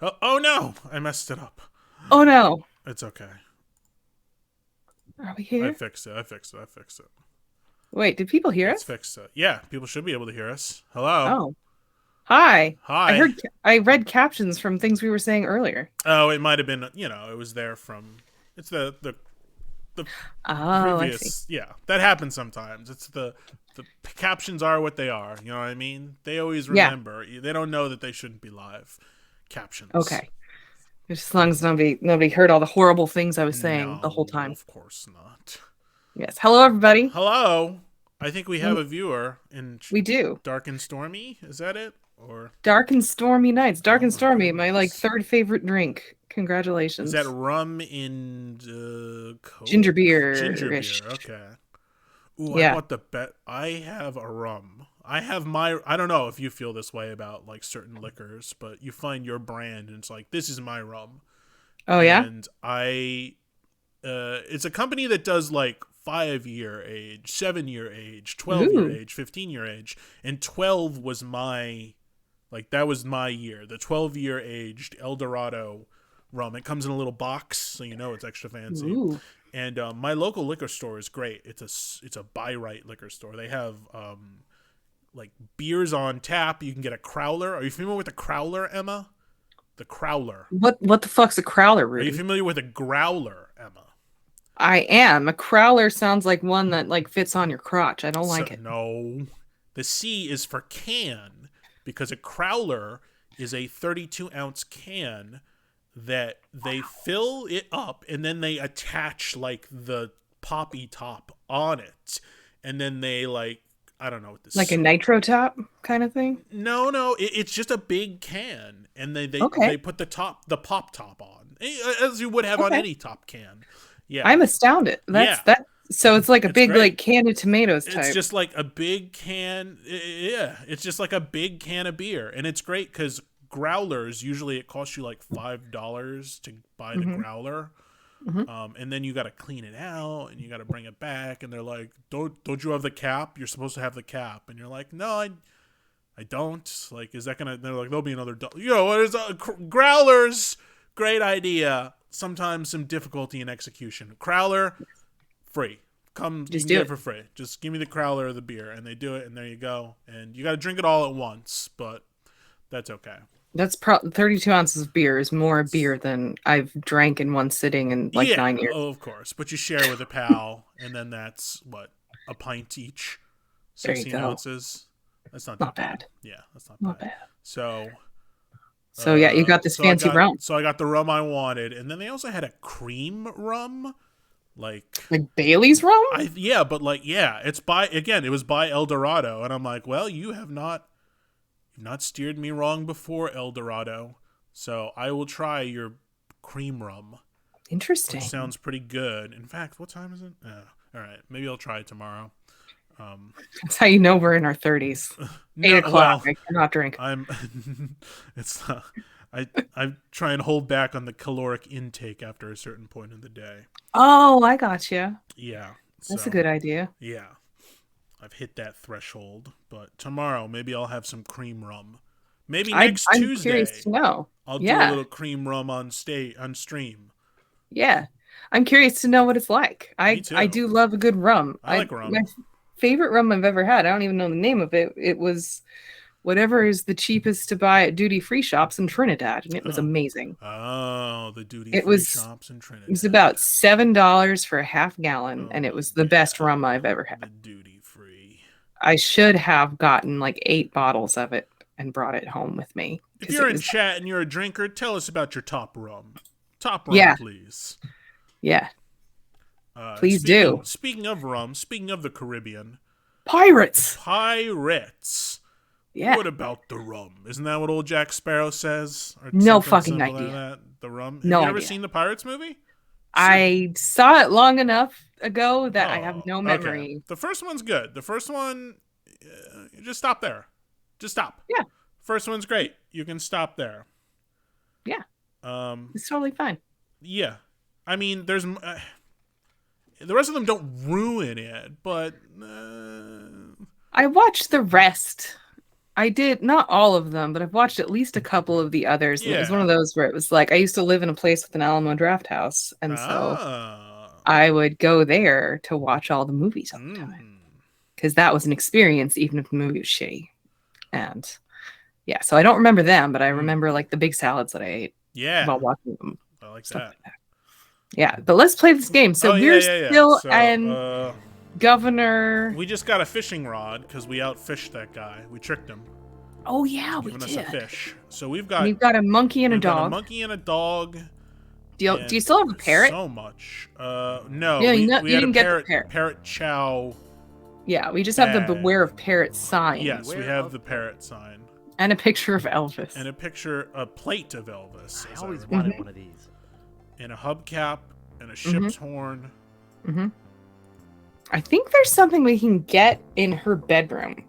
Oh no! I messed it up. Oh no. It's okay. Are we I here? fixed it. I fixed it. I fixed it. Wait, did people hear It's us? fixed it. Yeah, people should be able to hear us. Hello. Oh. Hi. I Hi. heard I read captions from things we were saying earlier. Oh, it might have been. It was there from. It's the Oh, I see. previous. Yeah, that happens sometimes. It's the captions are what they are. You know what I mean? They always Yeah. remember. They don't know that they shouldn't be live captions. Okay. Just as long as nobody heard all the horrible things I was saying the whole No, time. of course not. Yes. Hello everybody. Hello. I think we have Mm, a viewer in We do. Dark and Stormy. Is that it? Or Dark and stormy nights. Dark oh and my stormy, my goodness. third favorite drink. Is that Congratulations. rum in Ginger Coke? Ginger beer-ish. beer. Okay. Ooh, I Yeah. want the bet. I have a rum. I have my. I don't know if you feel this way about like certain liquors, but you find your brand and it's like this is my rum, Oh yeah? and it's a company that does like 5 year age, 7 year age, 12 year Ooh. age, 15 year age, and 12 was my like that was my year. The 12 year aged El Dorado rum. It comes in a little box, so you know it's extra fancy. Ooh. And my local liquor store is great. It's a buy right liquor store. They have like beers on tap. You can get a crowler. Are you familiar with the crowler, Emma? The crowler. What the fuck's a crowler, Are you Rudy? familiar with a growler, Emma? I am. A crowler sounds like one that like fits on your crotch. I don't So like it. no, the C is for can because a crowler is a 32-ounce can that they fill it up and then they attach like the poppy top on it, and then they like I don't know what Like a this. nitro top kind of thing? No, it's just a big can, and they Okay. put the pop top on as you would have on Okay. any top can. Yeah, I'm astounded. yeah, So it's like a it's big great. like can of tomatoes It's type. just like a big can. Yeah, it's just like a big can of beer, and it's great because growlers usually it costs you like $5 to buy the Hmm. growler, Hmm. and then you got to clean it out and you got to bring it back, and they're like, "Don't you have the cap? You're supposed to have the cap," and you're like, "No, I don't." Like, is that gonna? They're like, "There'll be another. What is growlers? Great idea. Sometimes some difficulty in execution. Crowler free. Come, you Just can do get it it. for free. Just give me the crowler or the beer, and they do it, and there you go. And you got to drink it all at once, but that's okay. 32 ounces of beer is more beer than I've drank in one sitting in like Yeah, 9 years. oh, of course. But you share with a pal, and then that's what a pint each, There you 16 go. ounces. That's not that Not bad. bad. Yeah, that's not Not bad. bad. So, So yeah, you got this so I fancy got rum. so I got the rum I wanted, and then they also had a cream rum, like Like Bailey's rum? but like it's by again it was by El Dorado, and I'm like, well, you've not steered me wrong before, El Dorado. So I will try your cream rum, which Interesting. sounds pretty good. In fact, what time is it? All right, maybe I'll try it tomorrow. Um, That's how you know we're in our 30s. Eight no, o'clock. well, I cannot drink. I'm. it's not. I try and hold back on the caloric intake after a certain point in the day. Oh, I got you. Yeah. That's a So good idea. yeah, I've hit that threshold. But tomorrow, maybe I'll have some cream rum. Maybe next I'm curious Tuesday, to know. I'll do a Yeah, little cream rum on stream. yeah. I'm curious to know what it's like. Me I too. do love a good rum. I I like my rum. favorite rum I've ever had. I don't even know the name of it. It was whatever is the cheapest to buy at duty free shops in Trinidad, and it was Oh, amazing. oh, the duty It free was shops in it was Trinidad. about $7 for a half gallon, and it Oh was the best yeah, rum I've ever the had. duty free. I should have gotten like 8 bottles of it and brought it home with me If because you're it in was chat and you're a drinker, tell us about your top rum. Top rum, yeah, please. yeah. And Please do. speaking of rum, speaking of the Caribbean, Pirates. pirates. Yeah. What about the rum? Isn't that what old Jack Sparrow says, or No something fucking simple like idea. that? The rum. Have No you ever idea. seen the Pirates movie? So, I saw it long enough ago that I have oh, no okay. memory. The first one's good. The first one, just stop there. Just stop. Yeah, First one's great. You can stop there. yeah. Um, It's totally fine. yeah. I mean, there's the rest of them don't ruin it, but I watched the rest I did not all of them, but I've watched at least a couple of the others. And it was one Yeah. of those where it was like I used to live in a place with an Alamo Draft House, and so Ah. I would go there to watch all the movies all the time Mm. because that was an experience, even if the movie was shitty. And yeah, so I don't remember them, but I remember like the big salads that I ate Yeah. while watching them. I like Stuff that. like that. Yeah, but let's play this game. So Oh, we're yeah. still So, in Governor. we just got a fishing rod because we outfished that guy. We tricked him. Oh yeah, we Giving did. us a fish. So we've We've got a monkey and a we've got dog. a monkey and a dog. Do you still have a parrot? So much. No. Yeah, we you had didn't a get parrot. the parrot. Parrot chow. Yeah, we just have the bag. beware of parrot sign. Yes, we have the parrot sign And a picture of Elvis. and a plate of Elvis. I as always remember. wanted one of these. And a hubcap and a ship's horn. Mm-hmm. I think there's something we can get in her bedroom.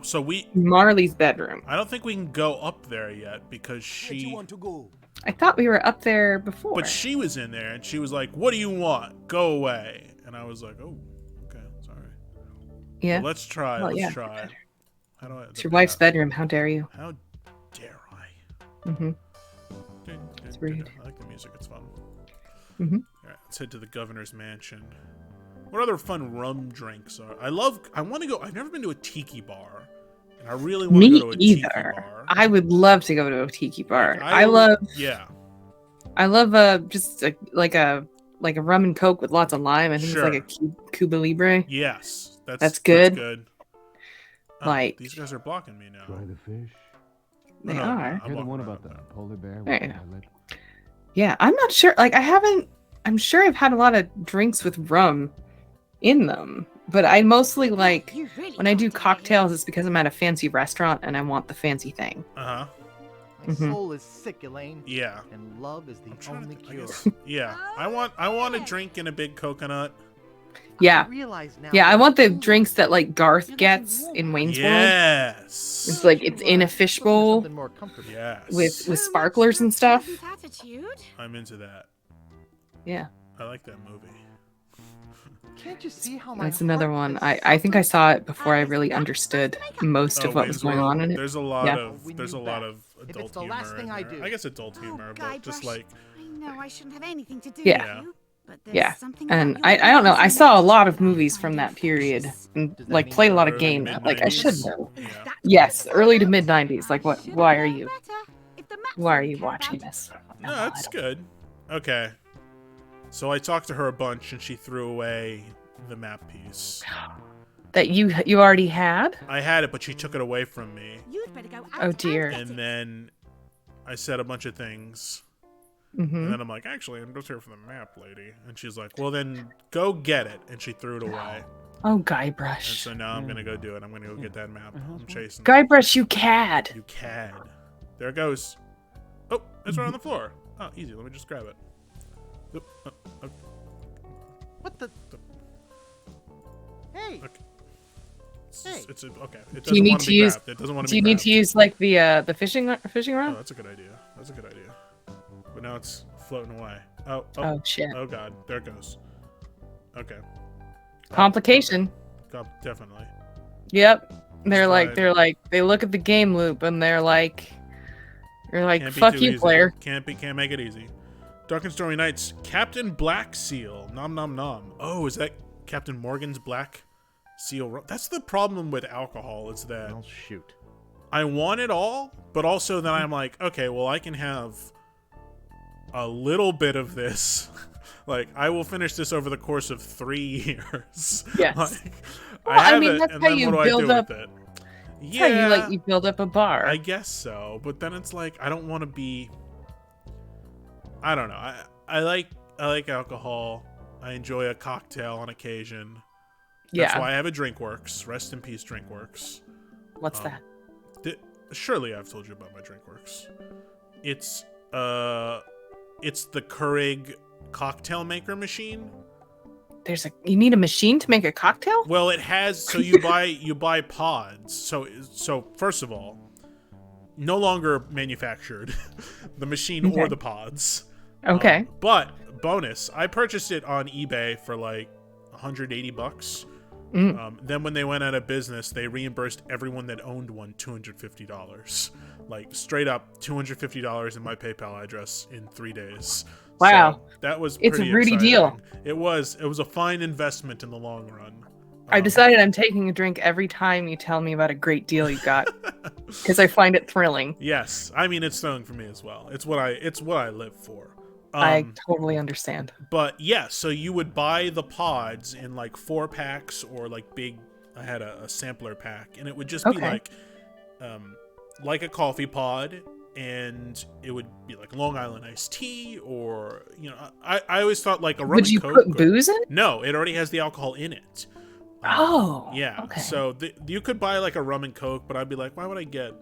So we. Marley's bedroom. I don't think we can go up there yet because she. I thought we were up there before. But she was in there and she was like, "What do you want? Go away." And I was like, "Oh, okay, sorry." Yeah. Well, let's try. Well, let's yeah, try. How do I? It's your wife's bedroom. How dare you? How dare I? Mm-hmm. It's rude. I like the music. It's fun. Mm-hmm. All right, let's head to the governor's mansion. What other fun rum drinks are? I want to go. I've never been to a tiki bar, and I really want to Me go to a tiki either. bar. I would love to go to a tiki bar. Like, I love Yeah. just like a rum and coke with lots of lime. I think Sure. it's like a Cuba Libre. Yes. That's good. That's good. Like- these guys are blocking me now. Try the fish. They No, are. I'm You're the blocking one them about the out. polar bear with There the you go. eyelid. Yeah, I'm not sure. Like I'm sure I've had a lot of drinks with rum in them, but I mostly like when I do cocktails, it's because I'm at a fancy restaurant and I want the fancy thing. Uh huh. My Mhm. soul is sick, Elaine. Yeah. And love is the I'm trying only to. I cure. guess. Yeah. I want a drink in a big coconut. Yeah. I realize now Yeah, I that- want the drinks that like Garth gets in Wayne's World. Yes. It's like it's in a fishbowl Something more comfortable. Yes. with sparklers and stuff. I'm into that. Yeah, I like that movie. Can't you see how my that's another heart one. has I think I suffered? saw it before I really understood most of what was Wayne's going World, on in it. There's a lot Yeah. of We there's a need lot that. of If adult it's the humor. last in thing I there. do. I guess adult humor, but just like I know I shouldn't have anything to do Yeah. with you, but there's Yeah, something and about you I don't know. that I makes saw a me lot of find movies it from that period precious. and Does that like mean played a lot of early games. Like I should mid-nineties? know. Yeah. Yes, early to mid 90s. Like what? Should've Why are known you? better. If the maps Why are didn't you care about watching it. this? No, I that's don't- good. Okay. So I talked to her a bunch and she threw away the map piece. That you already had? I had it, but she took it away from me. You'd better go out Oh, and dear. get And it. then I said a bunch of things. Mm-hmm. And then I'm like, actually, I'm just here for the map, lady. And she's like, well, then go get it. And she threw it away. Oh, And Guybrush. so now I'm going to go do it. I'm going to go get that map. I'm chasing. Guybrush, you cad. You cad. There it goes. Oh, it's right on the floor. Oh, easy. Let me just grab it. Oop, oh, What the? Hey, okay. Hey. It's okay. It Do you doesn't need want to to be use- grabbed. It doesn't want to Do be you need grabbed. to use like the fishing Oh, rod? that's a good idea. That's a good idea. But now it's floating away. Oh, Oh shit. oh god. There it goes. Okay. Complication. Definitely. Yep. Slide. They look at the game loop and they're like, Can't be fuck too you, easy. player. Can't make it easy. Dark and Stormy Nights. Captain Black Seal. Nom nom nom. Oh, is that Captain Morgan's Black Seal? That's the problem with alcohol. Is that well, shoot. I want it all, but also then I'm like, okay, well, I can have a little bit of this. Like, I will finish this over the course of 3 years. Yes. Like, Well, I have mean, it, that's and how then you what do I build do up- with it? That's how you build up a bar. I guess so, but then it's like I don't want to be. I don't know. I like alcohol. I enjoy a cocktail on occasion. That's yeah. why I have a DrinkWorks. Rest in peace, DrinkWorks. What's um, that? Surely I've told you about my DrinkWorks. It's the Keurig cocktail maker machine. You need a machine to make a cocktail? Well, it has. So you buy pods. So first of all, no longer manufactured, the machine or Okay. the pods. Okay. But bonus, I purchased it on eBay for like $180. Then when they went out of business, they reimbursed everyone that owned one $250. Like straight up $250 in my PayPal address in 3 days. Wow. So that was It's a pretty Rudy exciting. deal. It was a fine investment in the long run. I've decided I'm taking a drink every time you tell me about a great deal you got, because I find it thrilling. Yes, I mean it's thrilling for me as well. It's what I live for. I totally understand. But yeah, so you would buy the pods in like 4-packs or like big. I had a sampler pack, and it would just be like a coffee pod, and it would be like Long Island iced tea, or I always thought like a rum Would and you Coke. put booze in? No, it already has the alcohol in it. Yeah. Okay. So you could buy like a rum and Coke, but I'd be like, why would I get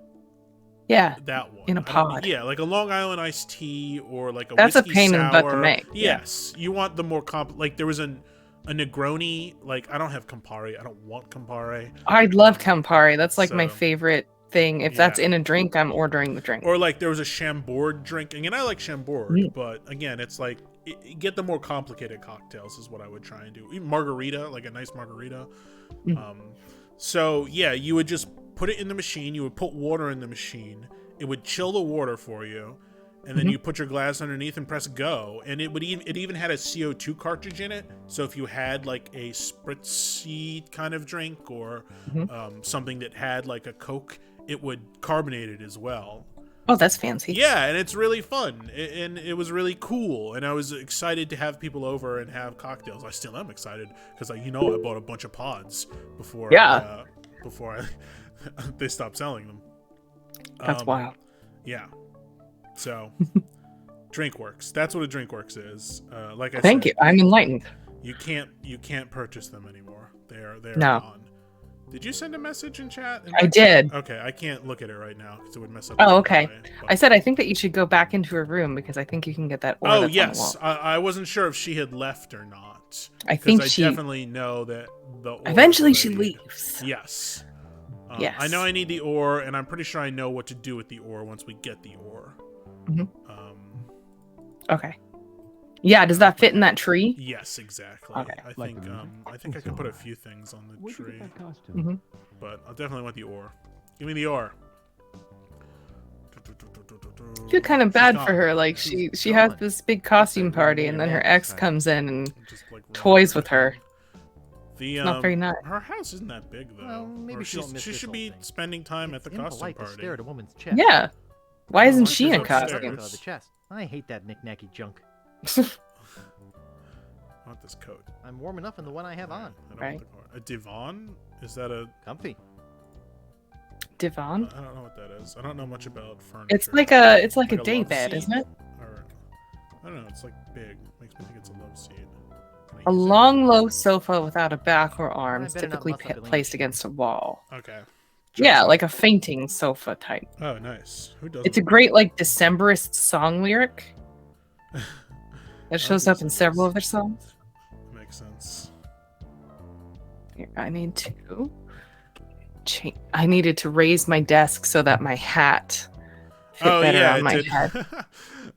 that one in a pod? Yeah, like a Long Island iced tea or like a That's a whiskey pain in the butt to sour. make. Yes, you want the more like there was a Negroni. Like I don't have Campari. I don't want Campari. I love Campari. That's like my So- favorite thing. If that's in a drink, I'm ordering the drink. Or like there was a Chambord drink. Again, I like Chambord, but again, it's like get the more complicated cocktails is what I would try and do. Even margarita, like a nice margarita. So yeah, you would just put it in the machine. You would put water in the machine. It would chill the water for you, and then you put your glass underneath and press go. And it even had a CO2 cartridge in it. So if you had like a spritzy kind of drink or something that had like a Coke, it would carbonate it as well. Oh, that's fancy. Yeah, and it's really fun, and it was really cool, and I was excited to have people over and have cocktails. I still am excited because, I bought a bunch of pods before they stopped selling them. That's wild. Yeah. So, DrinkWorks. That's what a DrinkWorks is. Like I Thank said, you. I'm enlightened. you can't purchase them anymore. They're No. gone. Did you send a message in chat? I did. Okay, I can't look at it right now because it would mess up. Oh, the okay. display, I but- said I think that you should go back into a room because I think you can get that ore. Oh that's on the yes, wall. I wasn't sure if she had left or not. I think I she definitely know that the ore eventually is she ready. leaves. Yes. Yes. I know I need the ore, and I'm pretty sure I know what to do with the ore once we get the ore. Mhm. Okay. Yeah. Does that fit in that tree? Yes, exactly. Okay. I think I could put a few things on the tree, Mhm. but I definitely want the ore. Give me the ore. I feel kind of She's bad gone. for her. Like she has this big costume party, and then her ex comes in and Just, like, toys with her. The Not very nice. Her house isn't that big though. Well, maybe Or she don't miss she this should whole be thing. spending time at the costume impolite to party. stare at a woman's chest. Yeah. Why isn't why she she's in upstairs. costume? The chest. I hate that knick-knacky junk. I want this coat. I'm warm enough in the one I have on. I don't Right. want the coat. A divan? Is that a? Comfy. Divan? I don't know what that is. I don't know much about furniture. It's like a Like a day love bed, seat? isn't it? Or, I don't know. It's like big. Makes me think it's a love seat. Can I A use it? long, low sofa without a back or arms, better not typically mess up the link. placed against a wall. Okay. Yeah, Checks like a fainting sofa type. out. Oh, nice. Who does? It's a great like Decemberist song lyric. It shows up in several of their songs. Makes sense. Here, I need to change. I needed to raise my desk so that my hat fit better on it my did. head.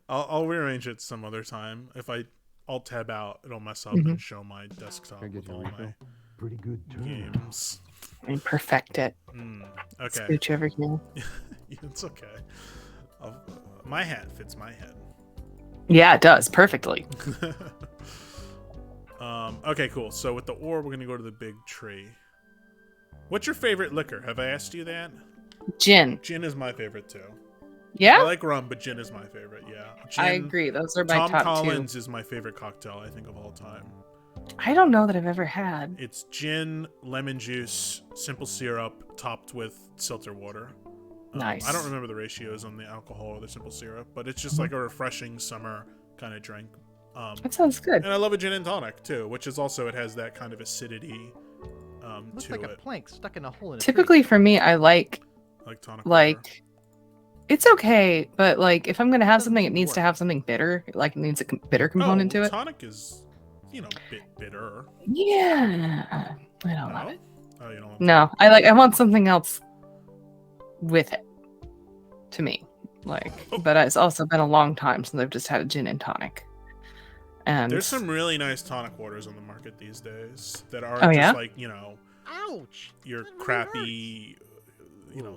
I'll rearrange it some other time. If I alt tab out, it'll mess up Mm-hmm. and show my desktop with all my Pretty good turn. games. And perfect it. Okay. Scooch over here. It's okay. My hat fits my head. Yeah, it does perfectly. Okay, cool. So with the ore, we're gonna go to the big tree. What's your favorite liquor? Have I asked you that? Gin. Gin is my favorite too. I Yeah, like rum, but gin is my favorite. Yeah. Gin, I agree. Those are my Tom top Collins is my favorite cocktail, I think, of all time. two. I don't know that I've ever had. It's gin, lemon juice, simple syrup, topped with seltzer water. Nice. I don't remember the ratios on the alcohol or the simple syrup, but it's just like a refreshing summer kind of drink. That sounds good. And I love a gin and tonic too, which is also, it has that kind of acidity Looks to like a it, plank stuck in a hole in a Typically for me, I like like tonic. water. like it's okay, but like if I'm gonna have something, it needs to have something bitter. Like it needs a bitter component to it. Tonic is, bit bitter. Yeah, I don't No? love it. Oh, you don't. No, I want something else with it. To me, like, Oh. but it's also been a long time since I've just had a gin and tonic. And There's some really nice tonic waters on the market these days that aren't Oh, just yeah? like, Ouch! your That really crappy,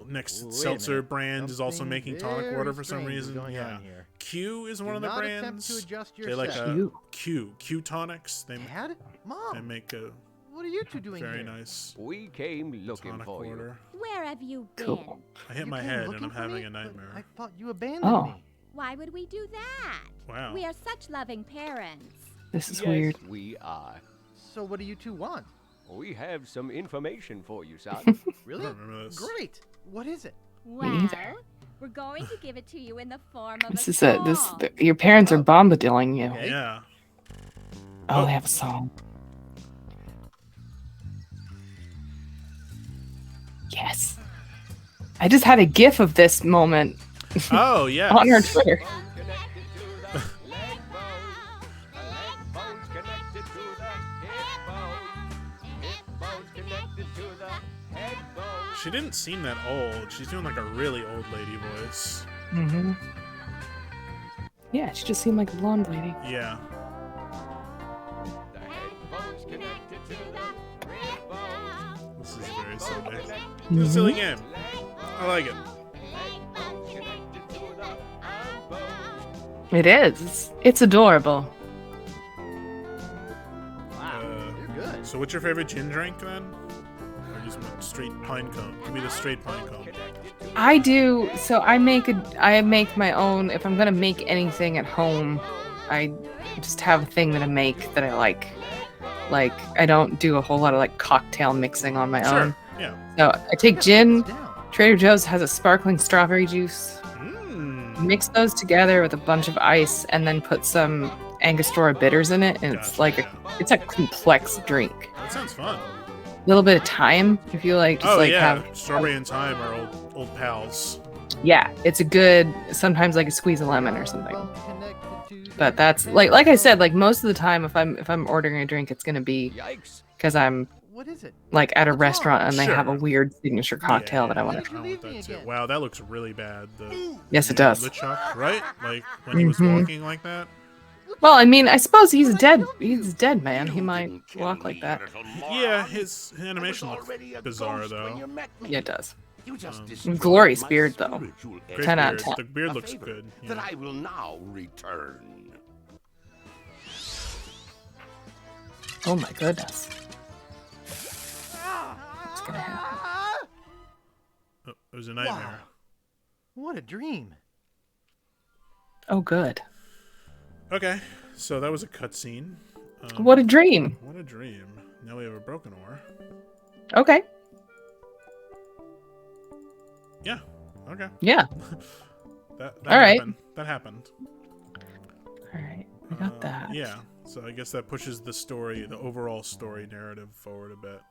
next Wait a Seltzer minute. brand is also Something making tonic water very for some strange is reason. going Yeah. on here. Q is one Do of the not attempt brands. to adjust They like yourself. Q tonics. They Dad? Mom? make a What are you two doing very here? nice We came looking tonic for you. water. Where have you been? Cool. I hit You my came head and looking I'm for having me? a But nightmare. I thought you abandoned Oh. me. Why would we do that? Wow. We are such loving parents. this is Yes, weird. we are. So what do you two want? We have some information for you, son. I Really? don't remember this. Great. What is it? Well, neither. we're going to give it to you in the form of This a is song. your parents are bombadilling you. Okay. Yeah. Oh, Oh. they have a song. Yes. I just had a gif of this moment Oh, yeah. on our Twitter. She didn't seem that old. She's doing like a really old lady voice. Hmm. Yeah, she just seemed like a blonde lady. Yeah. This is very silly. It's a silly game. I like it. It is. It's adorable. Wow. Uh, You're good. So what's your favorite gin drink then? Or just want straight pine cone? Give me the straight pine cone. I do. So I make my own. If I'm gonna make anything at home, I just have a thing that I make that I like. Like I don't do a whole lot of like cocktail mixing on my own. Sure. Yeah. So I take gin. Sit down. Trader Joe's has a sparkling strawberry juice. Mmm. Mix those together with a bunch of ice, and then put some Angostura bitters in it, and it's Gotcha, like yeah. it's a complex drink. That sounds fun. A little bit of thyme, if you like, just Oh like yeah, have. strawberry and thyme are old pals. Yeah, it's a good. Sometimes like a squeeze of lemon or something. Well connected to But the that's like I said, like most of the time, if I'm ordering a drink, it's gonna be Yikes. because I'm What is it? like at a What's wrong? restaurant and they have a Sure. weird signature cocktail that I want Why to. did you leave me again? Wow, that looks really bad. The Yes, it does. LeChuck, right? Like when he was Mhm. walking like that. Well, I mean, I suppose he's dead. He's dead, man. He might walk like that. Yeah, his animation looks bizarre though. Yeah, it does. You just Um, destroyed glorious my beard, though. spiritual Great 10 out of beard. 10. The beard A looks favor good. That yeah. I will now return. Oh my goodness. What's gonna happen? Oh, it was a nightmare. What a dream. Oh, good. Okay, so that was a cutscene. What a dream. What a dream. Now we have a broken ore. Okay. Yeah. Okay. Yeah. That All right. happened. That happened. All right. I got that. Yeah. So I guess that pushes the story, the overall story narrative forward a bit.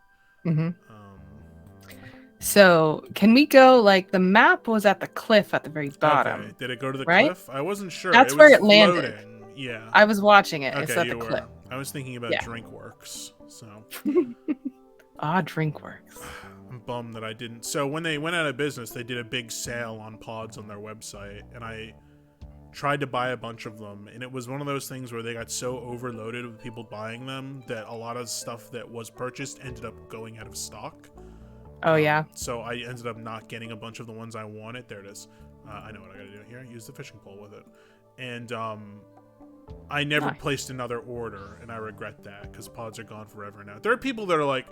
Mm-hmm. Um, So, can we go like the map was at the cliff at the very bottom? Okay. Did it go to the right? cliff? I wasn't sure. That's was where it landed. floating. Yeah. I was watching it. It's okay, at you the were. cliff. I was thinking about Yeah. DrinkWorks. So Ah, DrinkWorks. I'm bummed that I didn't. So when they went out of business, they did a big sale on pods on their website, and I tried to buy a bunch of them, and it was one of those things where they got so overloaded with people buying them that a lot of stuff that was purchased ended up going out of stock. Oh yeah. So I ended up not getting a bunch of the ones I wanted. There it is. I know what I gotta do here. Use the fishing pole with it. And I never Nice. placed another order, and I regret that because pods are gone forever now. There are people that are like,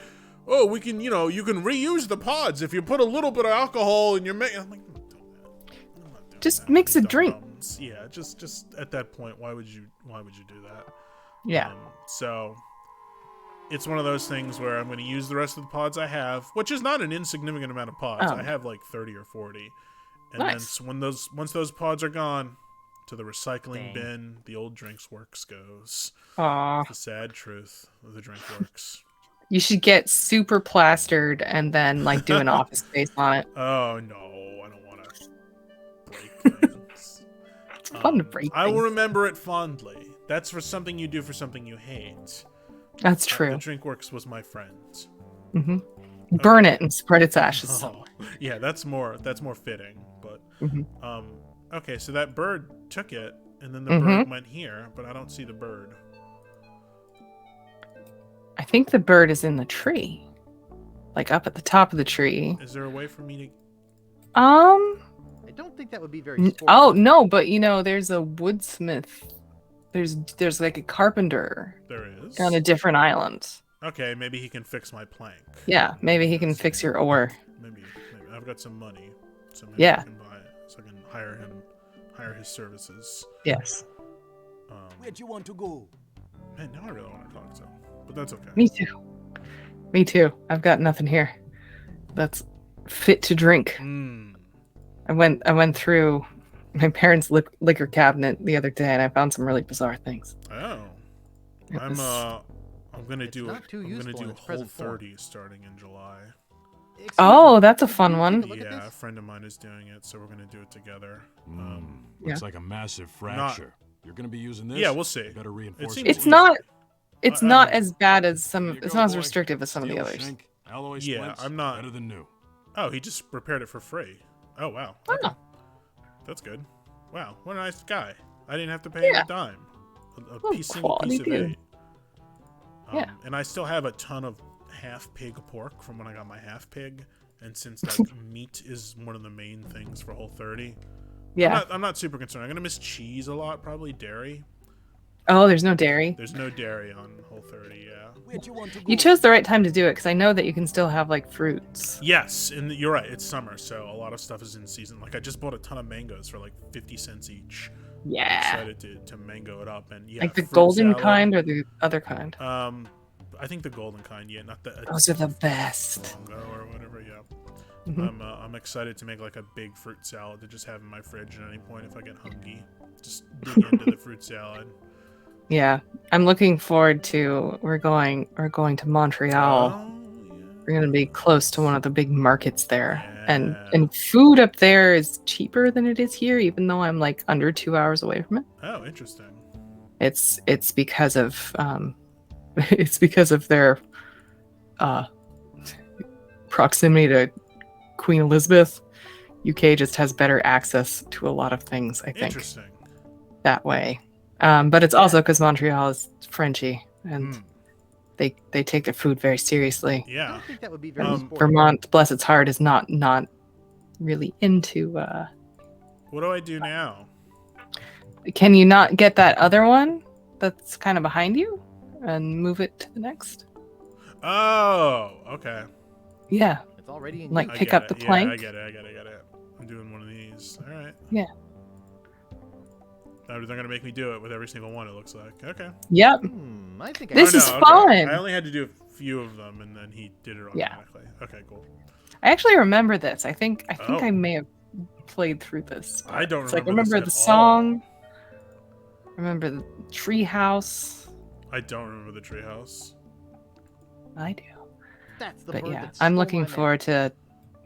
"Oh, we can, you can reuse the pods if you put a little bit of alcohol in your." I'm like, I'm not doing that. Just mix You a drink. dum-dums. Yeah, just at that point, why would you do that? Yeah. So it's one of those things where I'm going to use the rest of the pods I have, which is not an insignificant amount of pods. Oh. I have like 30 or 40. And Nice. then once those pods are gone, to the recycling Dang. bin, the old drinks works goes. Aw. The sad truth of the drink works. You should get super plastered and then like do an office space on it. Oh no, I don't want to break things. It's fun to break I will things. remember it fondly. That's for something you do for something you hate. That's The true. DrinkWorks was my friend. Hmm. Burn it and spread its ashes. Oh, yeah, that's more fitting. But Mhm. okay, so that bird took it, and then the Mhm. bird went here, but I don't see the bird. I think the bird is in the tree. Like up at the top of the tree. Is there a way for me Um I don't think that would be very N- sporting. Oh no, but there's a woodsmith. There's like a carpenter to? There is. on a different island. Okay, maybe he can fix my plank. Yeah, maybe he can fix your oar. Maybe I've got some money, so maybe Yeah. I can buy it. So I can hire his services. Yes. Where'd you want to go? Man, now I really want to talk to him, but that's okay. Me too. Me too. I've got nothing here that's fit to drink. I went through my parents' liquor cabinet the other day, and I found some really bizarre things. Oh, It I'm was- gonna It's do not too I'm gonna useful in do its Whole present form. 30 starting in July. Excuse Oh, me, that's a could fun you one. take a look at Yeah, a this? friend of mine is doing it, so we're gonna do it together. Looks Yeah. like a massive fracture. You're gonna be using this? Yeah, we'll see. You better reinforce seems It's easy. not. It's I not don't know. as bad as There some. you It's go, not as boy. restrictive as some of the Steel others. shank, alloy Yeah, splints, I'm not- better than new. Oh, he just repaired it for free. Oh wow, Oh. okay. That's good. Wow, what a nice guy. I didn't have to pay him Yeah. a dime. A Oh, single quality piece of dude. eight. Yeah. And I still have a ton of half pig pork from when I got my half pig. And since like meat is one of the main things for Whole 30, Yeah. I'm not super concerned. I'm gonna miss cheese a lot, probably dairy. Oh, there's no dairy. There's no dairy on Whole 30, yeah. Where'd you want to go? You chose the right time to do it because I know that you can still have like fruits. Yes, and you're right. It's summer, so a lot of stuff is in season. Like I just bought a ton of mangoes for like 50 cents each. I'm Yeah. excited to mango it up, and yeah. Like the fruit golden salad. kind or the other kind. I think the golden kind, yeah, not the Those are the best. Longo or whatever, yeah. Mhm. I'm excited to make like a big fruit salad to just have in my fridge at any point if I get hungry. Just dig into the fruit salad. Yeah, I'm looking forward to. We're going to Montreal. Oh, We're gonna be close to one of the big markets there, Yeah. and food up there is cheaper than it is here, even though I'm like under 2 hours away from it. Oh, interesting. It's because of it's because of their proximity to Queen Elizabeth. UK just has better access to a lot of things, I think, Interesting. that way. But it's also because Montreal is Frenchy and Hmm. they take their food very seriously. I Yeah. don't think that would be very Um, sporting. Vermont, bless its heart, is not really into. What do I do now? Can you not get that other one that's kind of behind you and move it to the next? Oh, okay. Yeah, It's already in like use. I pick get up the it. Yeah, plank. I get it. I'm doing one of these. All right. Yeah. They're gonna make me do it with every single one. It looks like. Okay. Yep. I think This Oh, is no, fun. I only had to do a few of them, and then he did it Yeah. automatically. Okay, cool. I actually remember this. I think Oh. I may have played through this. I don't It's like remember remember this the at all. song. Remember the tree house. I don't remember the treehouse. I do. That's the But bird yeah, that I'm stole looking my map. forward to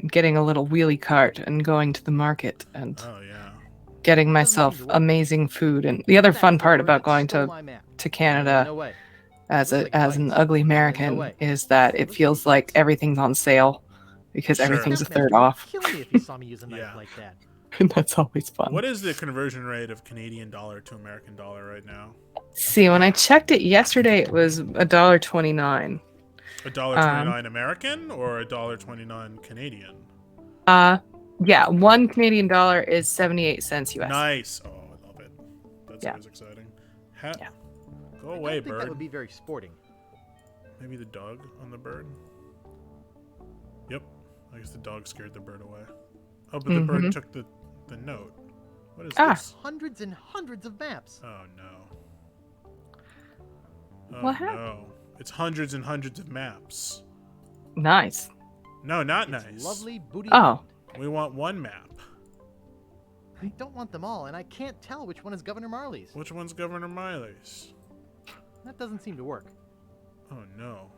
getting a little wheelie cart and going to the market and Oh yeah. getting Doesn't seem myself to work. amazing food. And the other That's fun the part bird about that going stole to my map. Canada No way. as Looks like as an lights. ugly No American way. is that it Looks feels like like everything's on sale because Sure. everything's a Snapmaster third would off. Kill me if he saw me use a knife Yeah. like that. And that's always fun. What is the conversion rate of Canadian dollar to American dollar right now? See, when I checked it yesterday, it was $1.29. $1.29 American or $1.29 Canadian? Yeah, one Canadian dollar is 78 cents US. Nice. Oh, I love it. That's Yeah. always exciting. Yeah. Go I away, don't think that bird. would be very sporting. Maybe the dog on the bird. Yep. I guess the dog scared the bird away. Oh, but the bird Mhm. took the note. What is Ah. this? Hundreds and hundreds of maps. Oh no. Oh What happened? no. It's hundreds and hundreds of maps. Nice. No, not It's nice. lovely booty. Oh. We want one map. I don't want them all, and I can't tell which one is Governor Marley's. Which one's Governor Miley's? That doesn't seem to work. Oh no.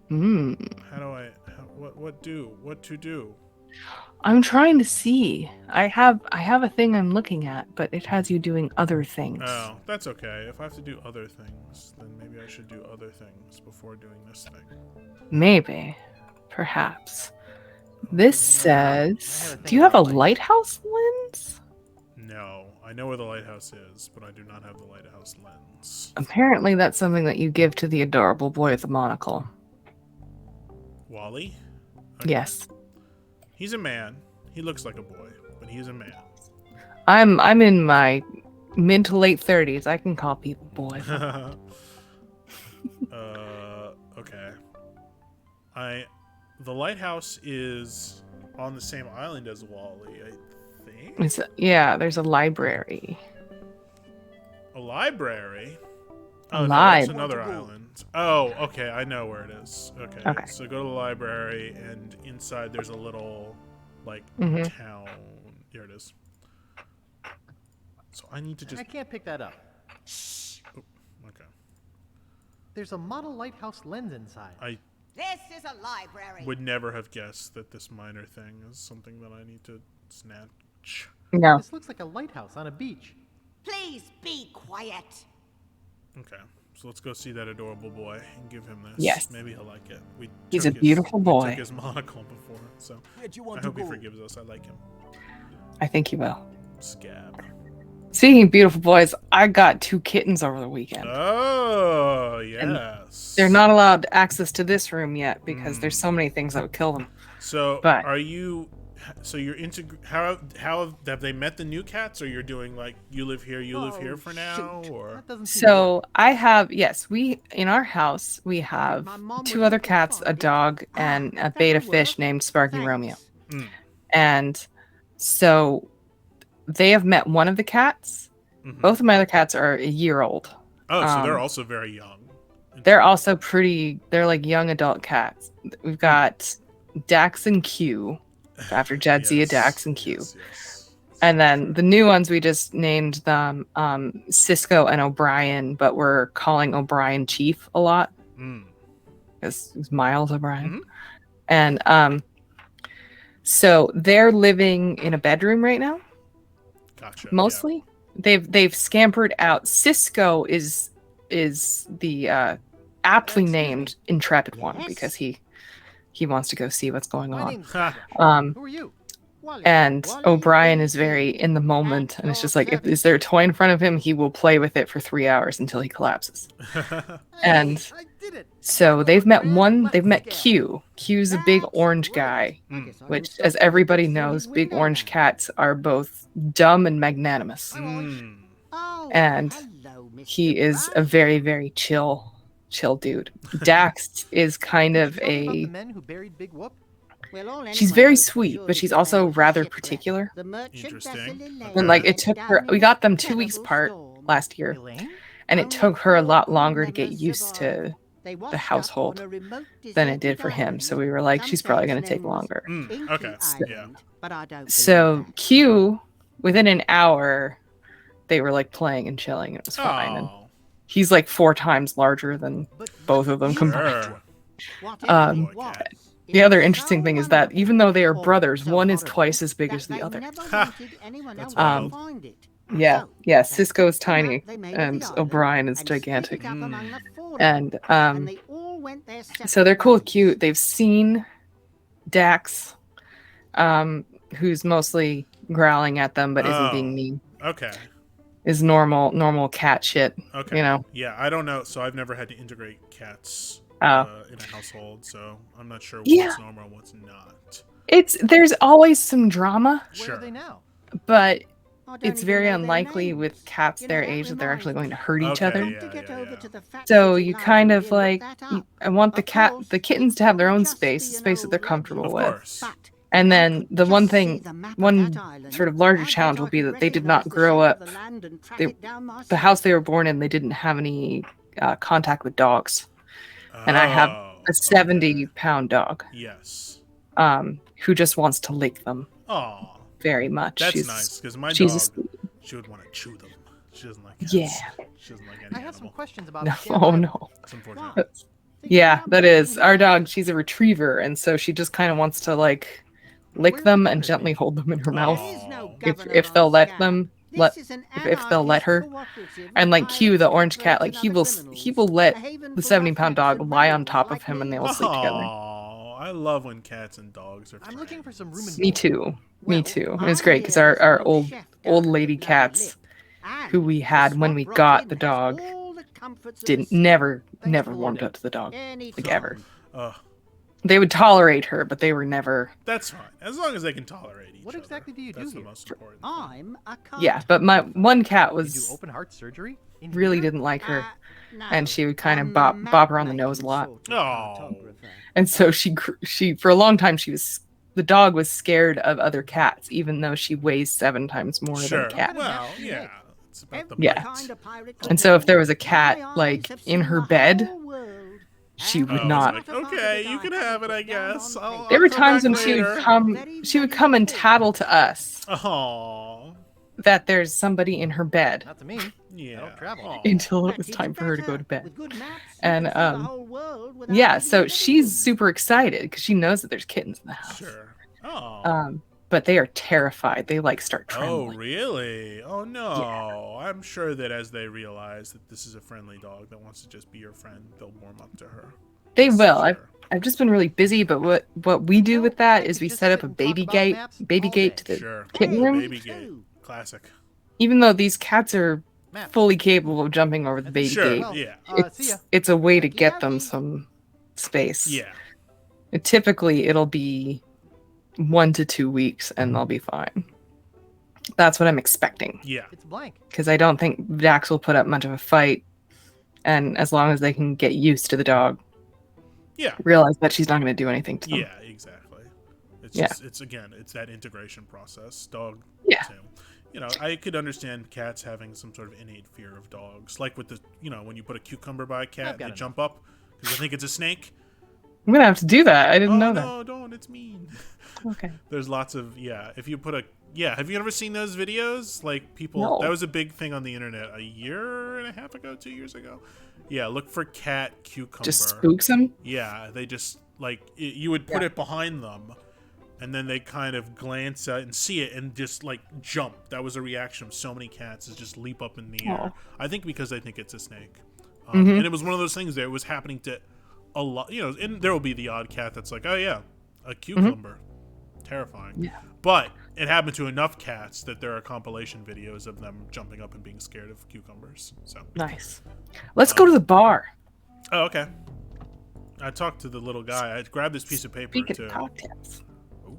Hmm. How do I? What to do? I'm trying to see. I have a thing I'm looking at, but it has you doing other things. Oh, that's okay. If I have to do other things, then maybe I should do other things before doing this thing. Maybe. Perhaps. This I had says, a thing do you have a about lights. lighthouse lens? No, I know where the lighthouse is, but I do not have the lighthouse lens. Apparently, that's something that you give to the adorable boy with the monocle. Wally? Yes. He's a man. He looks like a boy, but he's a man. I'm in my mid to late 30s. I can call people boys. Okay. The lighthouse is on the same island as Wally, I think. Yeah, there's a library. A library? A Oh, no, lib. that's another island. Oh, okay, I know where it is. Okay. Okay. So go to the library, and inside there's a little, Mhm. town. Here it is. So I need to just... I can't pick that up. Oh, okay. There's a model lighthouse lens inside. I This is a library. would never have guessed that this minor thing is something that I need to snatch. No. This looks like a lighthouse on a beach. Please be quiet. Okay, so let's go see that adorable boy and give him this. Yes. Maybe he'll like it. He's took a beautiful we boy. took his monocle before, so Where'd you I want to hope he go? forgives us. I like him. I think you will. Scab. Speaking of beautiful boys, I got 2 kittens over the weekend. Oh, yes. They're not allowed access to this room yet because there's so many things that would kill them. So, but- are you... So you're how have they met the new cats, or you're doing you live here, you live here for now, or... That doesn't seem So I have, yes, in our house, we have 2 other cats, a dog, and a beta fish named Sparky Romeo. Mm. And so they have met one of the cats. Mhm. Both of my other cats are a year old. Oh, so they're also very young. They're also they're like young adult cats. We've got Dax and Q, after Jadzia, Yes, Dax, and Q. yes. And then the new ones, we just named them Cisco and O'Brien, but we're calling O'Brien Chief a lot. Mm. It's Miles O'Brien. Mhm. And so they're living in a bedroom right now, Gotcha. mostly. They've scampered out. Cisco is the aptly named Intrepid one Yes. because he wants to go see what's going My on. name's Yeah. Um, Who are you? and O'Brien is very in the moment, and it's just like, if is there a toy in front of him, he will play with it for 3 hours until he collapses. And I did it. so they've met Q. Q's a big orange guy, which, as everybody knows, big orange cats are both dumb and magnanimous. Mm. And he is a very, very chill dude. Dax is kind of Did you know about the a... men who buried Big Whoop? She's very sweet, but she's also rather particular. Interesting. And like, it took her... We got them 2 weeks apart last year, Elaine? and it took her a lot longer to get used to the household than it did for him. So we were like, she's probably going to take longer. Mm. Okay. Yeah. So Q, within an hour, they were like playing and chilling. It was fine. And Oh. he's like 4 times larger than both of them combined. Sure. Um, Boy, cat. The other interesting thing is that even though they are brothers, one is twice as big as the other. That's wild. Yeah, Cisco is tiny, and O'Brien is gigantic. And so they're cool, cute. They've seen Dax, who's mostly growling at them, but isn't being mean. Okay. Is normal cat shit. Okay. You know. Yeah, I don't know. So I've never had to integrate cats in a household, so I'm not sure what's normal and what's not. There's always some drama, Where Sure. are they now? but it's very unlikely with cats their age that they're actually going to hurt each Okay, other. yeah. So you kind of like, I want the kittens to have their own space, a space that they're comfortable Of with. course. And then the one sort of larger challenge will be that they did not grow up. The house they were born in, they didn't have any contact with dogs. And I have a 70-pound dog Yes. who just wants to lick them Oh, very much. that's nice because my she's dog, a, she would want to chew them. She doesn't like cats. Yeah. She doesn't like I any have some animal. questions about no, Scam oh Island. no. It's unfortunate. That's- Yeah, that is. Our dog, she's a retriever, and so she just kind of wants to like lick Where's them the and other gently thing? hold them in her mouth. Oh. If they'll let them if they'll let her. And like Q, the orange cat, like he will let the 70-pound dog lie on top of him and they will sleep together. Oh, I love when cats and dogs are I'm looking for some room and Me board. too. Me too. And it's great because our old lady cats who we had when we got the dog never warmed up to the dog, like ever. They would tolerate her, but they were never. That's fine, as long as they can tolerate each What other. exactly do you do That's the here? most important. I'm a Yeah, but my one cat You do was open heart surgery? In really here? didn't like her, no, and she would kind of I'm bop her on the map nose a lot. making sort of Oh. cartographer. And so she for a long time the dog was scared of other cats, even though she weighs 7 times more Sure. than a cat. Well, yeah. It's about the Yeah. bite. Kind of pirate And so if there was a my cat eyes like have in seen her the bed, whole world. she would Oh, not. it's like, okay, you can have it, I guess. There were I'll come times back when she later. would come and tattle to us Oh, that there's somebody in her bed Not to me. yeah. I don't travel. Aw. until it was time for her to go to bed. And yeah, so she's super excited because she knows that there's kittens in the house. Sure. Oh. But they are terrified. They like start Oh, trembling. really? Oh, no. I'm sure that as they realize that this is a friendly dog that wants to just be your friend, they'll warm up to her. They will. Sure. I've just been really busy, but what we do with that is we Just set sit up a and talk baby about gate maps all to day. the Sure. kitten room. Baby gate. Classic. Even though these cats are Map. fully capable of jumping over the baby Sure. gate, Well, Yeah. see ya. it's a way to get them some space. Yeah. Typically, it'll be 1 to 2 weeks, and they'll be fine. That's what I'm expecting, Yeah. It's blank. because I don't think Dax will put up much of a fight, and as long as they can get used to the dog, Yeah. realize that she's not going to do anything to them. Yeah, exactly. It's Yeah. just, it's that integration process. Dog. Yeah. Same. You know, I could understand cats having some sort of innate fear of dogs, like with the, when you put a cucumber by a cat, I've got they enough. jump up because they think it's a snake. I'm gonna have to do that. I didn't Oh know that. no, don't! It's mean. Okay. There's lots of If you put have you ever seen those videos? Like people, No. that was a big thing on the internet a year and a half ago, 2 years ago. Yeah, look for cat cucumber. Just spooks them. Yeah, they just you would put it behind them, and then they kind of glance at and see it and just like jump. That was a reaction of so many cats is just leap up in the air. I think because they think it's a snake, and it was one of those things that was happening to a lot. And there will be the odd cat that's like, oh yeah, a cucumber, terrifying. Yeah. But it happened to enough cats that there are compilation videos of them jumping up and being scared of cucumbers. So. Nice. Let's go to the bar. Oh, okay. I talked to the little guy. I grabbed this piece of paper Speaking too. of cocktails.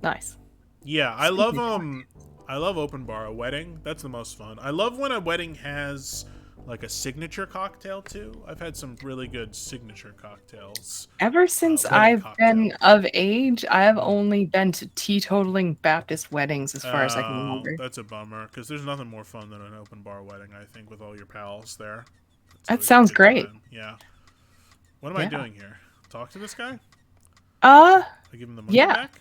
Nice. Yeah, I love open bar, a wedding. That's the most fun. I love when a wedding has like a signature cocktail too. I've had some really good signature cocktails. Ever since wedding I've cocktail. been of age, I have only been to teetotaling Baptist weddings as far as I can remember. That's a bummer because there's nothing more fun than an open bar wedding. I think with all your pals there. It's That always a sounds good great. time. Yeah. What am I Yeah. doing here? Talk to this guy? Uh, I give him the money yeah. back?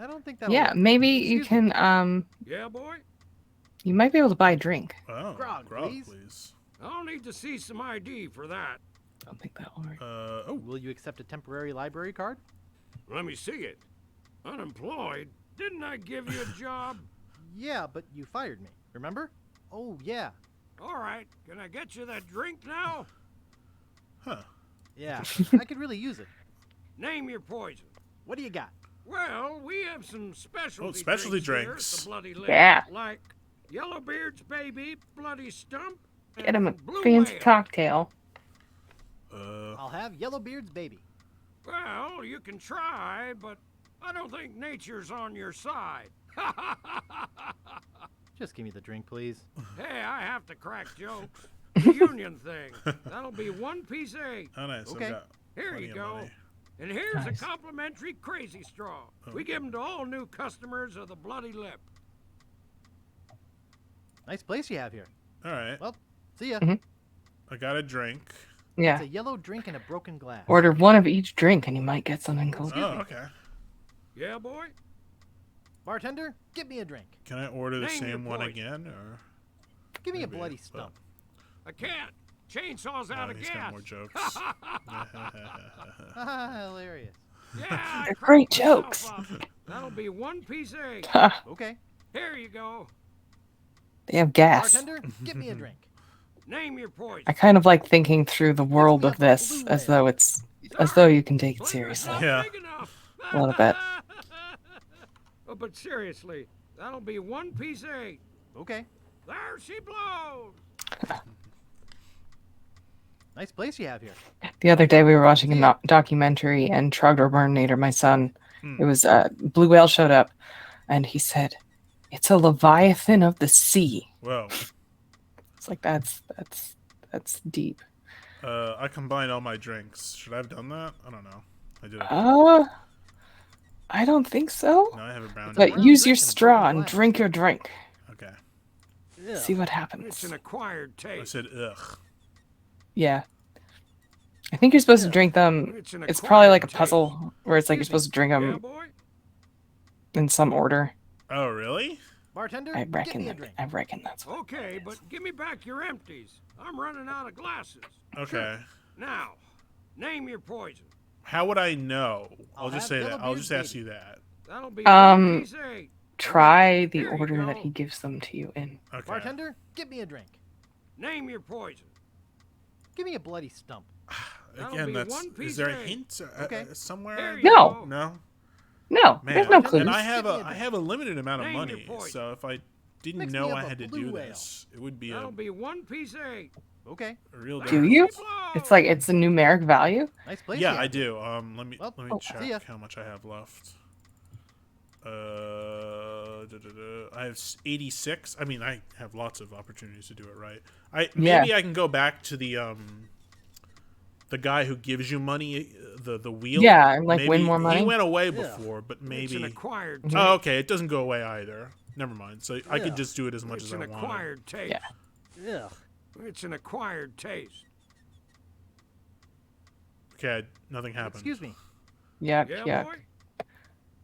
I don't think that. yeah, maybe you Excuse me. can, Yeah, boy? you might be able to buy a drink. Oh, Grog, please. please. I'll need to see some ID for that. I don't think that'll work. Will you accept a temporary library card? Let me see it. Unemployed? Didn't I give you a job? Yeah, but you fired me. Remember? Oh yeah. All right, can I get you that drink now? Huh. Yeah. I could really use it. Name your poison. What do you got? Well, we have some specialty, specialty drinks. Here at drinks. the Bloody Lip, Yeah. like Yellowbeard's Baby, Bloody Stump, Get him a and Blue fancy Whale. cocktail. I'll have Yellowbeard's baby. Well, you can try, but I don't think nature's on your side. Just give me the drink, please. Hey, I have to crack jokes. The union thing. That'll be 1 piece 8. Oh, nice. I've Okay. got Here plenty you of go. money. And here's Nice. a complimentary crazy straw. We give 'em to all new customers of the Bloody Lip. Nice place you have here. All right. Well, see ya. Mhm. I got a drink. Yeah. It's a yellow drink in a broken glass. Order one of each drink and you might get something cool. Excuse Oh, me. okay. Yeah, boy? Bartender, get me a drink. Can I order the Name your same one poison. again, or Give me a maybe, bloody but- stump. I can't. Chainsaw's out of he's got gas. more jokes. Hilarious. Yeah, I They're cracked great myself jokes. up. That'll be 1 piece 8. Okay. Here you go. They have gas. Bartender, get me a drink. Name your poison. I kind of like thinking through the world me of up a this blue as whale. though you can take it Clear seriously. yourself Yeah. big enough. A little bit. Oh, but seriously, that'll be 1 piece 8. Okay. There she blows. Nice place you have here. The other day we were watching a documentary and Trogdor my son, it was blue whale showed up and he said, "It's a leviathan of the sea." Whoa. It's like that's deep. I combined all my drinks. Should I have done that? I don't know. I did it. I don't think so. No, I have a brown. But brown use your drink and a straw broken and glass. drink your drink. Okay. Ugh. See what It's happens. an acquired I taste. said ugh. Yeah. I think you're supposed to drink them. It's an It's probably like a acquired puzzle where it's like you're supposed to drink Yeah, them boy. in some order. Oh, really? Bartender, I get reckon. me a drink. I reckon that's what. Okay, but give me back your empties. I'm running out of glasses. Okay. Now, name your poison. How would I know? I'll just have say that. yellow I'll beers, just ask baby. you that. That'll be Um, 1 piece 8. Try the Here you order that go. he gives them to you in. Okay. Bartender, get me a drink. Name your poison. Give me a bloody stump. That'll Again, be that's. 1 Is piece there a 8. hint Okay. somewhere? There you No. go. No. No, Man, there's no clues. and I have Give me a a I have a limited amount of Name your money, poison. so if I didn't Mix me know up I a had to blue do whale. this, it would be That'll be 1 piece 8. Okay. a real. Do difference. you? She blows. It's like it's a numeric value. Nice place. Yeah, you I have here. do. Let me Well, let me see ya. check how much I have left. I have 86. I mean, I have lots of opportunities to do it right. Maybe I can go back to the guy who gives you money, the wheel. Yeah, and, like, Maybe win more money. He went away Yeah. before, but It's an maybe. acquired Mhm. taste. Oh, okay. It doesn't go away either. Never mind. So I Yeah. could just do it as much It's as an I want. acquired taste. Yeah. Ugh. It's an acquired taste. Okay, nothing happened. Excuse me. Yuck, Yeah, yuck, boy.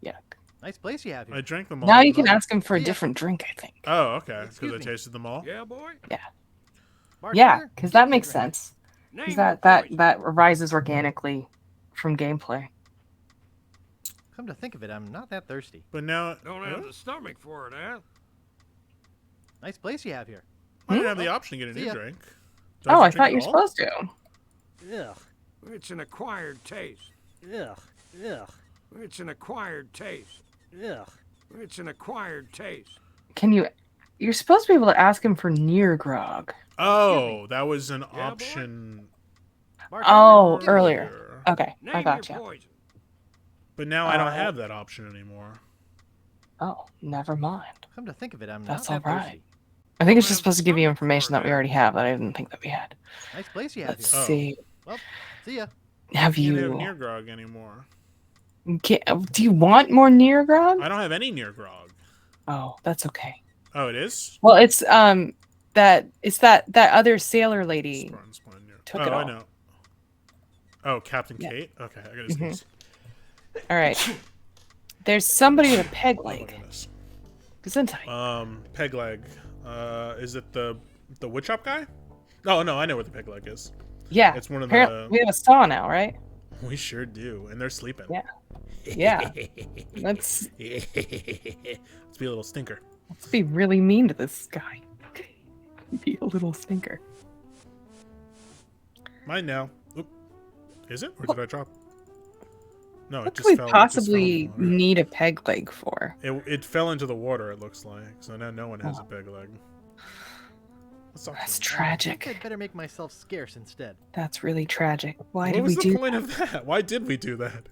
yuck. Nice place you have here. I drank them all. Now you can didn't I? ask him for a Yeah. different drink, I think. Oh, okay. Because Excuse I me. tasted them all. Yeah, boy. Yeah, Bartender, because get that me a makes drink. sense. Name Because your that poison. arises organically from gameplay. Come to think of it, I'm not that thirsty. But now Don't have the stomach for it, huh? Nice place you have here. I didn't have the option to get a See new ya. drink. Do I Oh, have I to thought drink you it were all? supposed to. Ugh. It's an acquired taste. Ugh. Ugh. It's an acquired taste. Ugh. It's an acquired taste. Can you? You're supposed to be able to ask him for near grog. Oh, that was an boy. option. Bartender, Oh, get me a earlier. drink. Okay, Name I your gotcha. poison. But now I don't Oh. have that option anymore. Oh, never mind. Come to think of it, I'm That's not that alright. thirsty. I think it's Don't just have supposed to give you stomach for information that we that. already have that I didn't think that we had. Nice place you have Let's here. Oh. see. Well, see ya. Have I can't have you? near grog anymore. Do you want more near grog? I don't have any near grog. Oh, that's okay. Oh, it is? Well, it's that other sailor lady. Spartan Spline near. took oh, it I all. know. Oh, Captain Yeah. Kate? Okay, I gotta Mhm. sneeze. All right. There's somebody with a peg Oh my leg. goodness. Gesundheit. Peg leg. Is it the wood chop guy? Oh no, I know what the peg leg is. Yeah. It's one of Apparently, the. we have a saw now, right? We sure do, and they're sleeping. Yeah. Yeah. Let's Let's be a little stinker. be really mean to this guy. Be a little stinker. Mine now. Oop. Is it? Or did I drop? No, What it could just we fell. It just fell possibly into the water. need a peg leg for? It fell into the water. It looks like. So now no one has Oh. a peg leg. That sucks, That's man. I think tragic. I'd better make myself scarce instead. That's really tragic. Why What did was we the do? point of that? Why did we do that?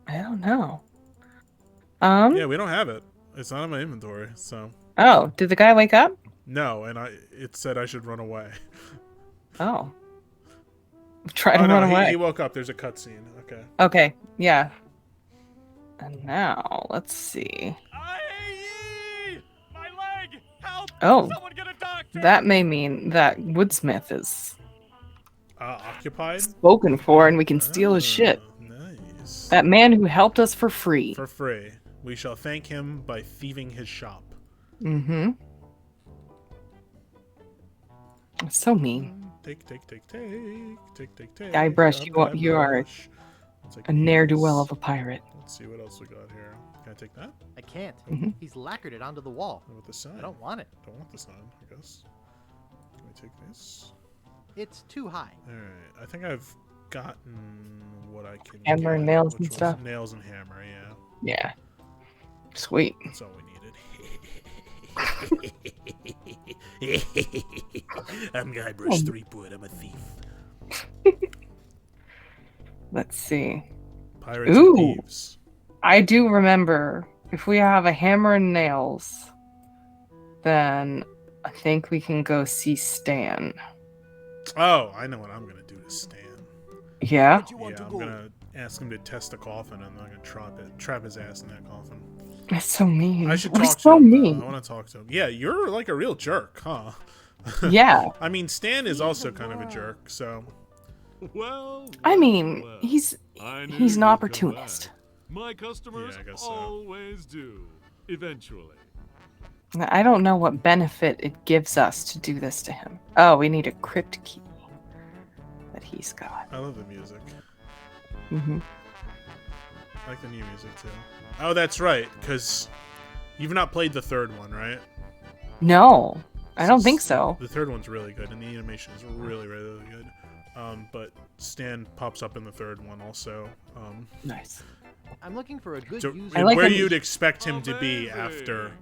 I don't know. Yeah, we don't have it. It's not in my inventory. So Oh, did the guy wake up? no, and it said I should run away. Oh. Try to Oh, no, run away. he woke up. There's a cutscene. Okay. Okay, yeah. And now, let's see. My leg! Help! Oh, Someone get a doctor! that may mean that Woodsmith is Occupied. spoken for and we can steal his shit. Nice. That man who helped us for free. For free. We shall thank him by thieving his shop. Mm-hmm. It's so mean. Take. Guybrush, you are Guybrush. Let's take A ne'er-do-well these. of a pirate. Let's see what else we got here. Can I take that? I can't. Mhm. He's lacquered it onto the wall. What about the sign? I don't want it. Don't want the sign, I guess. Can we take this? It's too high. Alright. I think I've gotten what I can. Hammer and get, nails which and was stuff. Nails and hammer, yeah. Yeah. Sweet. That's all we needed. I'm Guybrush Threepwood. I'm a thief. Let's see. Pirates Ooh. and thieves. I do remember if we have a hammer and nails, then I think we can go see Stan. Oh, I know what I'm gonna do to Stan. Yeah? Where you want Yeah, to I'm go? gonna ask him to test the coffin, and I'm gonna trap his ass in that coffin. That's so mean. I should We're talk to so him. mean. I want to talk to him. Yeah, you're like a real jerk, huh? Yeah. I mean, Stan is also kind of a jerk, so. Well, I mean, well. he's I knew he's an you'd come opportunist. back. My customers Yeah, I guess so. always do. Eventually. I don't know what benefit it gives us to do this to him. Oh, we need a crypt key that he's got. I love the music. Hmm. I like the new music too. Oh, that's right, because you've not played the third one, right? No, I don't think so. The third one's really good, and the animation is really, really good. But Stan pops up in the third one also. Nice. I'm looking for a good So user. I like where him- you'd expect him to be Amazing. after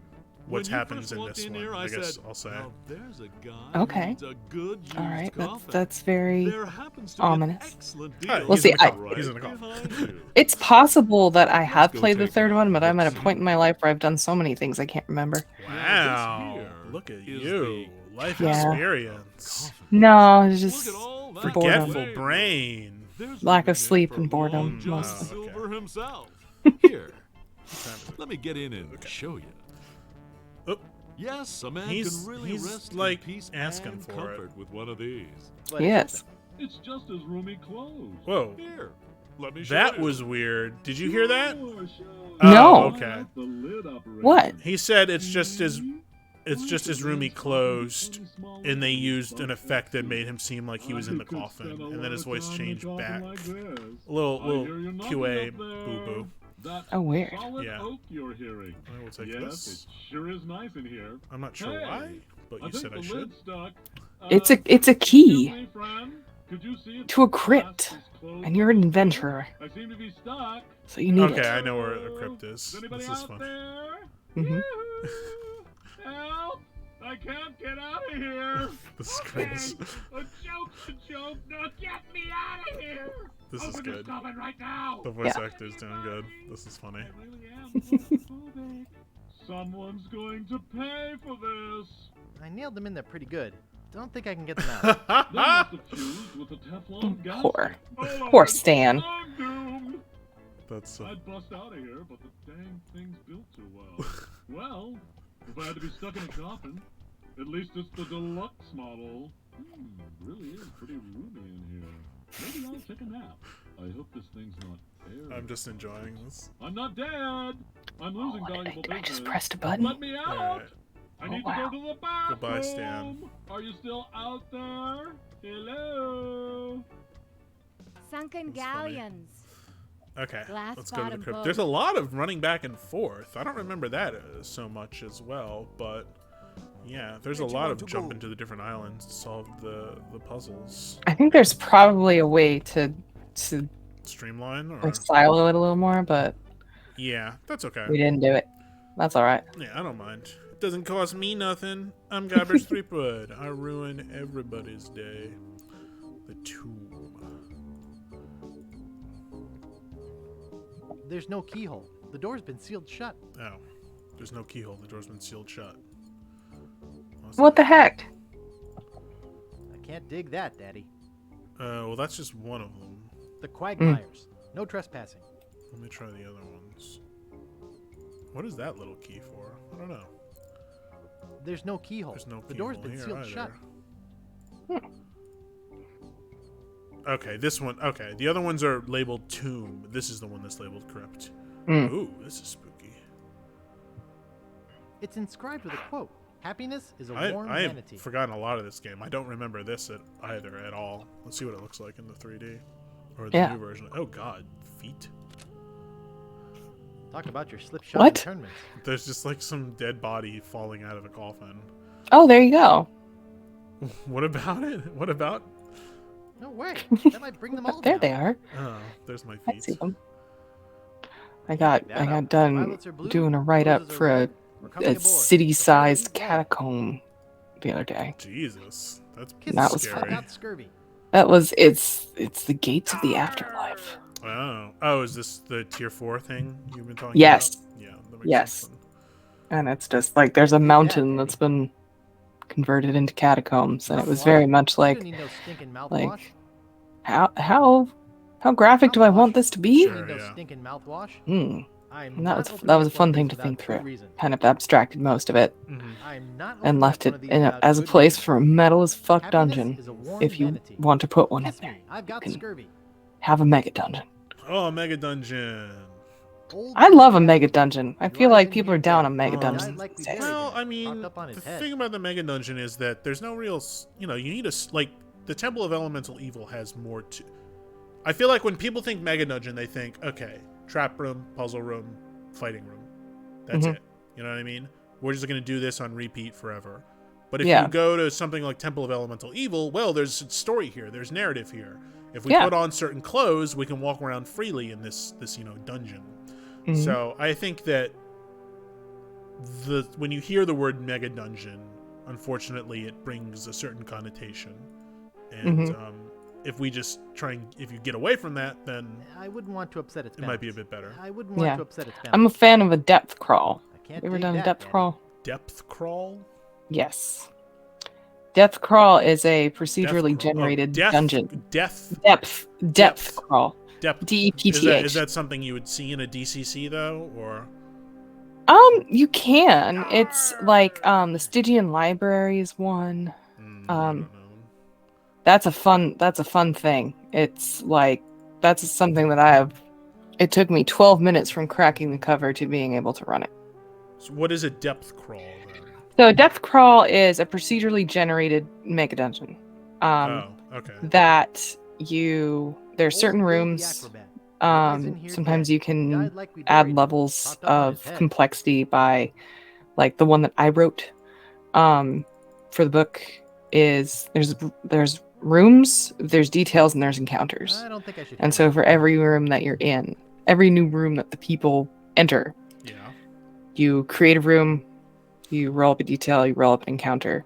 what When you happens first in walked this one, here, I guess said, I'll say. "Now there's a guy Okay. who needs a good used All right, coffin. that's very. There happens to be an ominous. excellent Hi, deal Well, see, in the I- coffin. He's in the coffin. behind you. It's possible that I Let's have go played the take third a one, but I'm at a look-see. point in my life where I've done so many things I can't remember. Wow, here look at is you. Life Yeah. experience. Coffin. No, it's Look just at all that boredom. Forgetful brain. There's Lack room of in there sleep for and boredom, Long John mostly. Silver Okay. himself. Here, What time is it? let me get in and show you. Oh, Yes, a man He's- can really he's, rest like, in peace asking and for comfort with one of these. But it's Yes. open. It's just as roomy clothes. whoa. Here, let me show That you. was weird. Did you hear that? Sure. No. Oh, okay. What? He said it's just as roomy closed, and they used an effect that made him seem like he was in the coffin, and then his voice changed back. A little QA boo boo. Oh, weird. Yeah. Oak you're hearing. I will take Yes, this. it sure is nice in here. I'm not sure Hey, why, but I you think said the I should. lid's stuck. It's a key excuse me, friend. Could you see if to a the crypt, glass is closed? and you're an inventor, I seem to be stuck. so you need Okay, it. I know where a crypt is. Anybody This is out fun. there? Hmm. Yoo-hoo! Help! I can't get out of here. This is crazy. A joke's a joke. Now get me out of here. This is Open good. this coffin right now. The voice Yeah. actor's doing good. This is funny. I really am claustrophobic. Someone's going to pay for this. I nailed them in there pretty good. Don't think I can get them out. They must have fused with the Teflon gas. Poor, Hold poor on. Stan. I'm doomed. That's I'd bust out of here, but the dang thing's built too well. Well, if I had to be stuck in a coffin, at least it's the deluxe model. Really is pretty roomy in here. Maybe I'll take a nap. I hope this thing's not air. I'm just enjoying this. I'm not dead. I'm losing What did I valuable do? I just business. pressed a button. Let me out. Alright. I need wow. to go to the bathroom. Goodbye, Stan. Are you still out there? Hello. Sunken That's funny. galleons. Okay, Glass let's go to the bottom crypt. boat. There's a lot of running back and forth. I don't remember that so much as well, but yeah, there's a Where'd you lot want of to jumping go? to the different islands to solve the puzzles. I think there's probably a way to Streamline or like, silo it a little more, but yeah, that's okay. we didn't do it. That's all right. Yeah, I don't mind. It doesn't cost me nothing. I'm Guybrush Threepwood. I ruin everybody's day. The tomb. There's no keyhole. The door's been sealed shut. Oh, there's no keyhole. The door's been sealed shut. What the heck? I can't dig that, Daddy. Well, that's just one of them. The Quagmires. No trespassing. Let me try the other ones. What is that little key for? I don't know. There's no keyhole. There's no The door's keyhole been here sealed either. shut. Okay, this one. Okay, the other ones are labeled tomb. This is the one that's labeled crypt. Mm. Ooh, this is spooky. It's inscribed with a quote. Happiness is a warm I have vanity. forgotten a lot of this game. I don't remember this either at all. Let's see what it looks like in the 3D or the Yeah. new version. Oh God, feet. Talk about your slipshod What? internments. There's just like some dead body falling out of a coffin. Oh, there you go. What about it? What about No way. That might bring them all There down. they are. Oh, there's my I see feet. them. I got done Violets are blue, doing a write up roses are for red. We're coming a aboard. city-sized Before we eat red. catacomb the other day. Jesus, that's Kiss That me, was I've scary. got scurvy. That was it's the gates of the afterlife. Oh, is this the tier 4 thing you've been talking Yes. about? Yeah, that makes Yes. sense. And it's just like there's a Take that, mountain Daddy. that's been converted into catacombs, and it was Mouthwash? very much You like don't need no stinking mouthwash. like how graphic do I want this to You be? don't need no yeah. stinking mouthwash. And I'm that not was opening that was a up one fun of thing these to think without good through. reason. Kind of abstracted most of it Mhm. I'm not and opening left up one it of these in without as a good place reason. for a metal as fuck Happiness dungeon. is a warm If you vanity. want to put one in Kiss there, me, I've got can- scurvy. have a mega dungeon. Oh, Mega Dungeon. Old I love a Daddy. mega dungeon. I feel Drive like in people here are down dead. on mega Oh, dungeons. Died like we these days. buried Well, him, I mean, propped up on his the head. thing about the Mega Dungeon is that there's no real, you need like, the Temple of Elemental Evil has more to... I feel like when people think Mega Dungeon, they think, okay, trap room, puzzle room, fighting room. That's Mhm. it. You know what I mean? We're just going to do this on repeat forever. But if Yeah. you go to something like Temple of Elemental Evil, well, there's story here. There's narrative here. If we Yeah. put on certain clothes, we can walk around freely in this dungeon. Mhm. So I think that when you hear the word Mega Dungeon, unfortunately, it brings a certain connotation. And Mhm. if we just if you get away from that, then I wouldn't want to upset its it might be a balance. bit better. I wouldn't want Yeah. to upset its balance. I'm a fan of a depth crawl. I can't You ever dig done a that, depth Daddy. crawl? Depth crawl? Yes. Depth crawl is a procedurally generated dungeon. Depth Depth crawl. depth. DEPTH. Is that something you would see in a DCC though, or? You can. It's like the Stygian Library is one. I don't know. That's a fun thing. It's like that's something that it took me 12 minutes from cracking the cover to being able to run it. So what is a depth crawl then? So a depth crawl is a procedurally generated mega dungeon. Okay. That there's certain Old Bill the rooms. acrobat. Lies in here Sometimes dead. you can Died like we add buried him, levels propped up on his of head. complexity by, like the one that I wrote, for the book is there's rooms, there's details, and there's encounters. I don't think I should. And hear so that. for every room that you're in, every new room that the people enter, Yeah. you create a room, you roll up a detail, you roll up an encounter.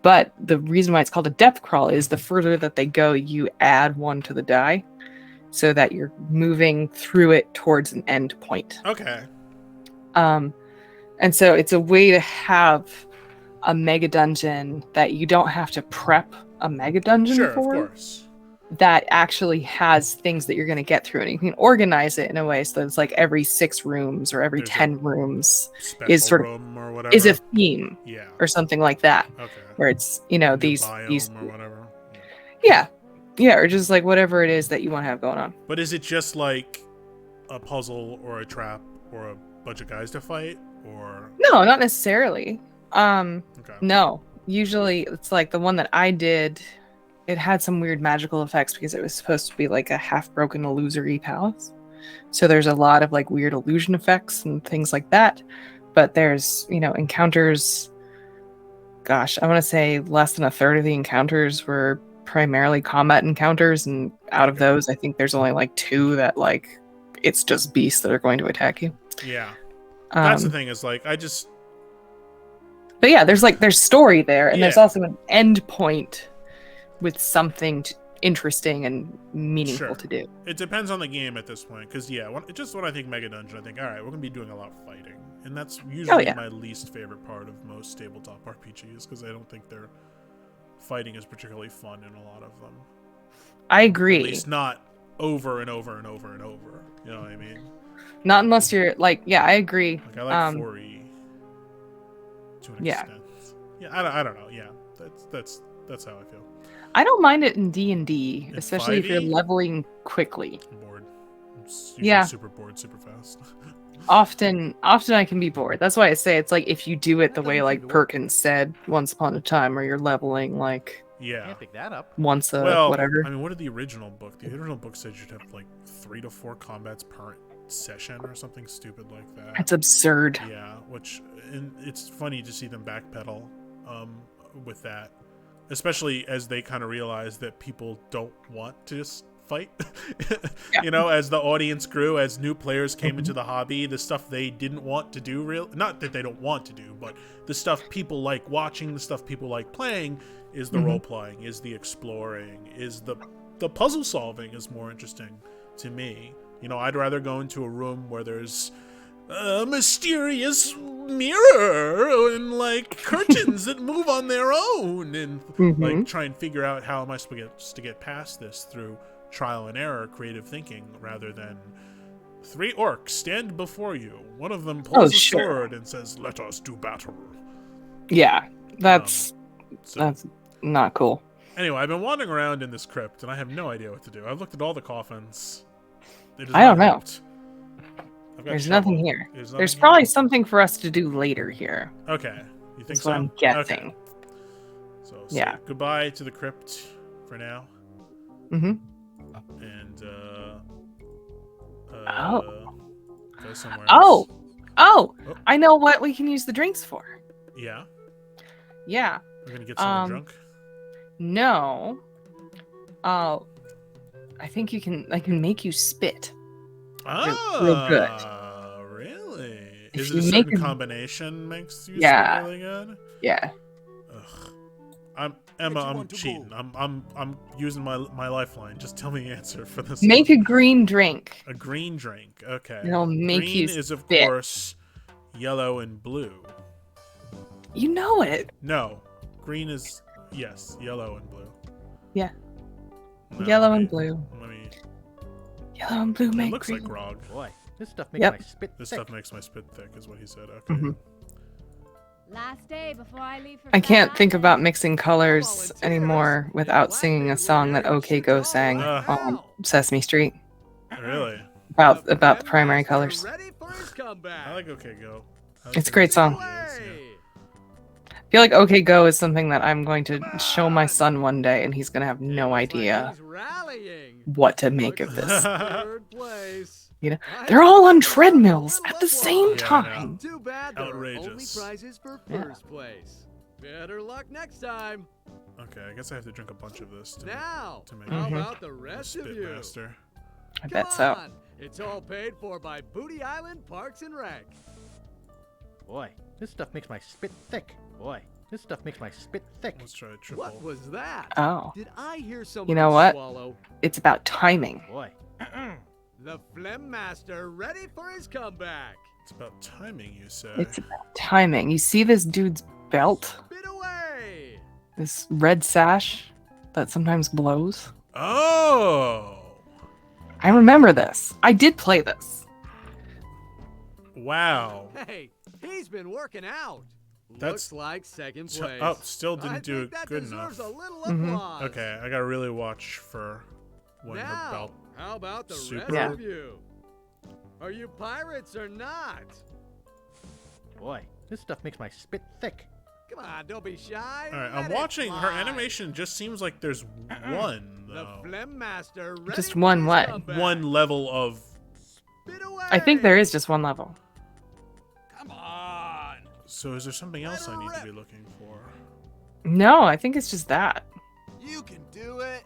But the reason why it's called a depth crawl is the further that they go, you add one to the die so that you're moving through it towards an end point. Okay. And so it's a way to have a mega dungeon that you don't have to prep a mega dungeon Sure, for. of course. That actually has things that you're going to get through, and you can organize it in a way so that it's like every 6 rooms or every There's 10 rooms Special is sort of room or whatever. is a theme Yeah. or something like that, Okay. where it's New these biome or whatever. yeah, or just like whatever it is that you want to have going on. But is it just like a puzzle or a trap or a bunch of guys to fight, or? No, not necessarily. Okay. No, usually it's like the one that I did. It had some weird magical effects because it was supposed to be like a half-broken illusory palace. So there's a lot of like weird illusion effects and things like that. But there's, encounters. Gosh, I want to say less than a third of the encounters were primarily combat encounters, and out of Okay. those, I think there's only like 2 that like it's just beasts that are going to attack you. Yeah. That's the Um, thing is like there's But yeah, there's story there, and there's Yeah. also an end point with something interesting and meaningful Sure. to do. It depends on the game at this point, because when I think Mega Dungeon, I think, all right, we're gonna be doing a lot of fighting, and that's usually yeah. my least favorite part of most tabletop RPGs, because I don't think their fighting is particularly fun in a lot of them. I At agree. least not over and over and over and over. You know what I mean? Not unless you're I agree. Like I like 4E to an yeah. extent. Yeah, I don't know. Yeah, that's how I feel. I don't mind it in D&D, In especially if you're 5e? leveling quickly. I'm bored. I'm usually Yeah. super bored super fast. Often I can be bored. That's why I say it's like if you do it the That way doesn't like seem to work. Perkins said once upon a time, where you're leveling like Yeah. Can't pick that up. once a Well, whatever. I mean, what did the original book? The original book said you'd have like 3 to 4 combats per session or something stupid like that. It's absurd. Yeah, and it's funny to see them backpedal with that. especially as they kind of realize that people don't want to just fight. Yeah. You know, as the audience grew, as new players came into the hobby, the stuff they didn't want to do, not that they don't want to do, but the stuff people like watching, the stuff people like playing is the role playing, is the exploring, is the puzzle solving is more interesting to me. You know, I'd rather go into a room where there's a mysterious mirror and like curtains that move on their own, and like try and figure out how am I supposed to get past this through trial and error, creative thinking, rather than 3 orcs stand before you. One of them pulls a sword and says, "Let us do battle." Yeah, that's So not cool. anyway, I've been wandering around in this crypt and I have no idea what to do. I've looked at all the coffins. I don't know. There's Nothing here. There's There's probably something for us to do later here. Okay. You think That's so? what I'm guessing. Okay. So Yeah. goodbye to the crypt for now. Mm-hmm. And Oh. go somewhere Oh! else. Oh! Oh. I know what we can use the drinks for. Yeah. Yeah. We're gonna get someone drunk. No. I think I can make you spit. real good. Really? If Is it you a make certain a- combination makes you Yeah. really good? Yeah. Ugh. I'm Emma. Where'd you I'm want to cheating. go? I'm using my lifeline. Just tell me the answer for this. Make one. a green drink. A green drink. Okay. It'll make green you is of spit. course yellow and blue. You know it. No, green is yes, yellow and blue. Yeah. No, Yellow let and me- blue. Let me. Yellow and blue It make looks green. like grog. Boy, this stuff makes Yep. my spit This thick. stuff makes my spit thick, is what he said. Okay. Mhm. Last day before I leave for I can't think Fat about Island. mixing colors anymore without singing a song that OK Go sang on Sesame Street Really? about the primary colors. Ready for his comeback. I like OK Go. I like It's a the great song. ideas, yeah. I feel like OK Go is something that I'm going to show my son one day, and he's going to have no idea He's rallying. what to make of this. Third place. You know, they're all on treadmills at the same Yeah, I time. Too bad there are only Outrageous. prizes for Yeah. first place. Better luck next time. Okay, I guess I have to drink a bunch of this to Now, to make how Mhm. about the a rest of spit you? master. I Come bet so. on. It's all paid for by Booty Island Parks and Rec. Boy, this stuff makes my spit thick. Boy, this stuff makes my spit thick. Let's try a triple. What was that? Oh, Did I hear somebody You know what? swallow? it's about timing. Boy. The Phlegm Master ready for his comeback. It's about timing, you say. It's about timing. You see this dude's belt? Spit away. This red sash that sometimes blows? Oh! I remember this. I did play this. Wow. Hey, he's been working out. That's- Looks like second So- place. oh, still didn't I do think that good deserves enough. a little Mhm. applause. Okay, I gotta really watch for when her Now, belt. how about the Super- rest Yeah. of you? Are you pirates or not? Boy, this stuff makes my spit thick. Come on, don't be shy. All right, Let I'm it watching. Her fly. animation just seems like there's one The though. Phlegm Master ready Just for one his what? comeback. One level of. Spit away. I think there is just one level. Come on. So is there something else Let I her need to be rip. looking for? No, I think it's just that. You can do it.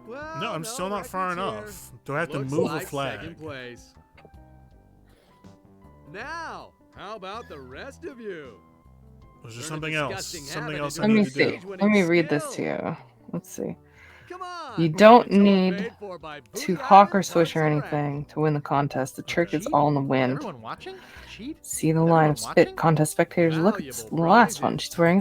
Well, No, I'm no still not far records here. enough. Do I have to Looks move like a flag? Second place. Now, how about the rest of you? Was there Learn a something else? disgusting Something habit else is I Let need me to see. do? Let me read this to you. Let's see. Come on. You don't It's all need paid for by Booty to Island hawk or Parks swish or and Rec. anything to win the contest. The trick is Cheat? all in the Is wind. everyone watching? Cheat? See the Is line everyone of spit watching? contest spectators. Look at Valuable the last one. prizes. She's wearing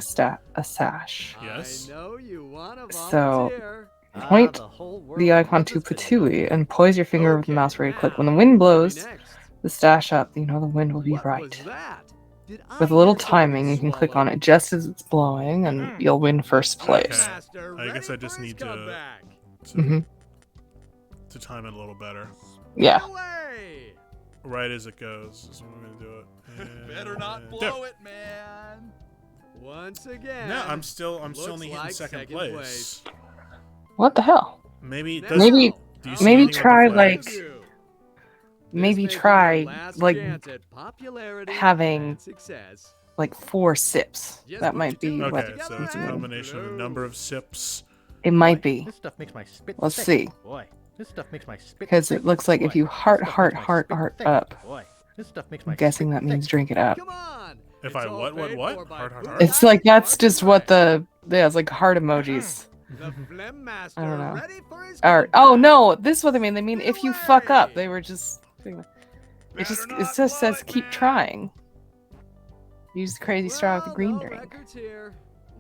a sash. Yes. I know you want to So, volunteer. Point the whole world the icon knows to it's been Patooey and poise your finger with the Okay, mouse where you click. now, When the wind who's gonna be blows next? the stash up, you know the wind will be What right. was that? Did With a I little hear somebody timing, you can click on swallow? it just as it's blowing, and you'll win first place. Okay. Master I guess ready I just for his need to- comeback. hmm To time it a little better. Yeah. Spit away. Right as it goes. Is when I'm gonna do it. Better not And- blow it, man. Once again. No, I'm still only looks hitting like second place. What the hell? Maybe it Now, does. Maybe- do you how see maybe anything about with the try, flags? like, you? This maybe may be your try, last like, chance at popularity having and success. like 4 sips. That might be what Okay, so it's a combination of the number of sips. it might be. This stuff makes my spit Let's thick. see. Boy, this stuff makes my spit Because thick. it looks like if Boy, you heart, this stuff heart, makes my heart, spit heart thick. up, Boy, this stuff makes my I'm guessing spit that means thick. drink it up. Come on. If I what? Heart, heart. It's like that's just what it's like heart emojis. The Phlegm Master I don't know. ready for his Or oh no, this is what they mean. They mean if you fuck up. They were just it just says keep trying. Use the crazy straw with the green drink. Records here.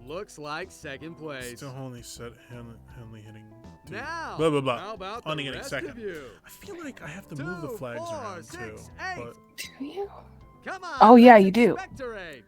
Looks like second place. Still only set Henley hitting. Two. Now, Blah blah blah. how about Only the getting rest second. of you? I feel like I have to move the 2, flags 4, around 6, too. 8. But Do you? Come on. Oh, yeah, let's you do. expectorate.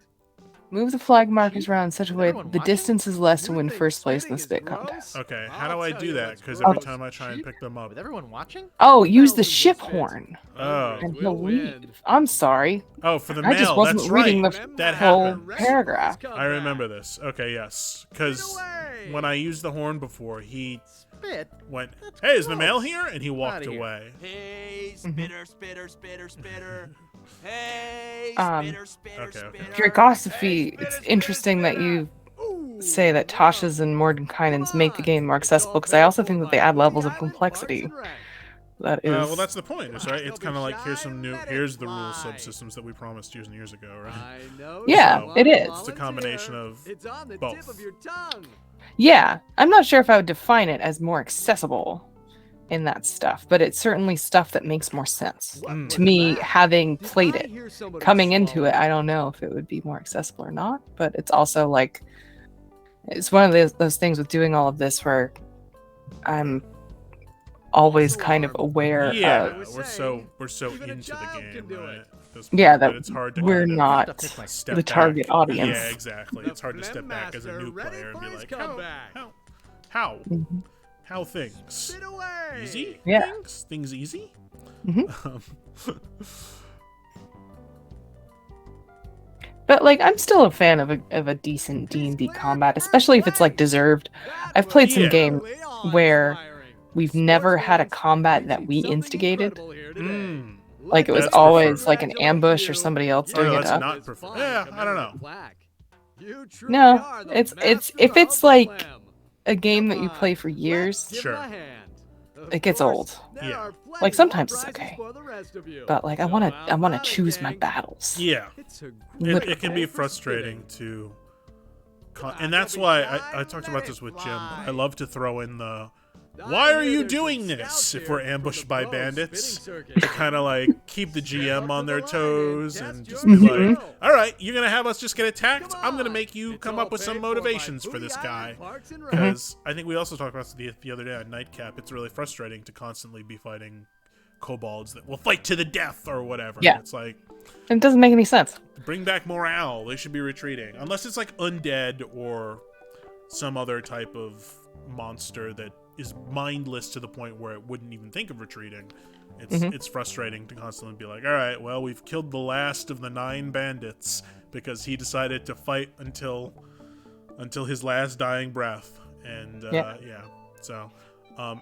Move the flag markers around in such a way everyone the watching? distance is less to You win think first place in the spitting spit is gross? contest. okay, how I'll do I tell do you that? what's Because gross. every time I try and Sheep? pick them up. With everyone watching? Oh, use the Thousands of ship spits. horn. Oh. And We'll he'll win. leave. I'm sorry. Oh, for the I mail. just wasn't That's reading right. the That whole happens. paragraph. I remember this. Okay, yes. Because away. when I used the horn before, he Spit? went, That's "Hey, is the gross. mail here?" And he walked Outta here. away. Hey, Mm-hmm. spitter, spitter, spitter, spitter. Hey, Um, spitter, spitter, okay, okay. spitter. Dragosophy, it's interesting that you say that Tasha's and Mordenkainen's make the game more accessible, because I also think that they add levels of complexity. That is... Well, that's the point, is right? It's kind of like here's the rule subsystems that we promised years and years ago, right? I know Yeah, you it wanna is. It's a combination of It's on the both. tip of your tongue. Yeah, I'm not sure if I would define it as more accessible in that stuff, but it's certainly stuff that makes more sense. Mm. To me, having Did played I it, hear somebody coming into it, swallow? I don't know if it would be more accessible or not, but it's also like, it's one of those things with doing all of this where I'm always kind of aware Yeah, of, we're so even a into the child game, can do right? it. At this yeah, point, that it's hard to we're kind of not step the back. target audience. Yeah, exactly. The It's hard to step Phlegm back as a Master new ready player and for be his like, comeback. how Mhm. how things Spit away. easy? Yeah. Things easy. Mhm. But like, I'm still a fan of a decent D&D combat, especially if it's like deserved. I've played some Yeah. games where we've never had a combat that we instigated. Mm. Like, it was That's always preferred. like an ambush or somebody else Oh, doing it that's up. not preferred. Yeah, I don't know. No, it's if it's like a game that you play for years, Sure. it gets old. Yeah. Like, sometimes it's okay. But like, I want to choose my battles. Yeah. It can be frustrating to, and that's why I talked about this with Jim. I love to throw in the, why are you doing this? If we're ambushed by bandits, to kind of like keep the GM on their toes and just be like, all right, you're gonna have us just get attacked. I'm gonna make you come up with some motivations for this guy. Because I think we also talked about this the other day on Nightcap. It's really frustrating to constantly be fighting kobolds that will fight to the death or whatever. Yeah. It's like, It doesn't make any sense. bring back morale. They should be retreating. Unless it's like undead or some other type of monster that is mindless to the point where it wouldn't even think of retreating. It's frustrating to constantly be like, all right, well, we've killed the last of the 9 bandits because he decided to fight until his last dying breath. And yeah. So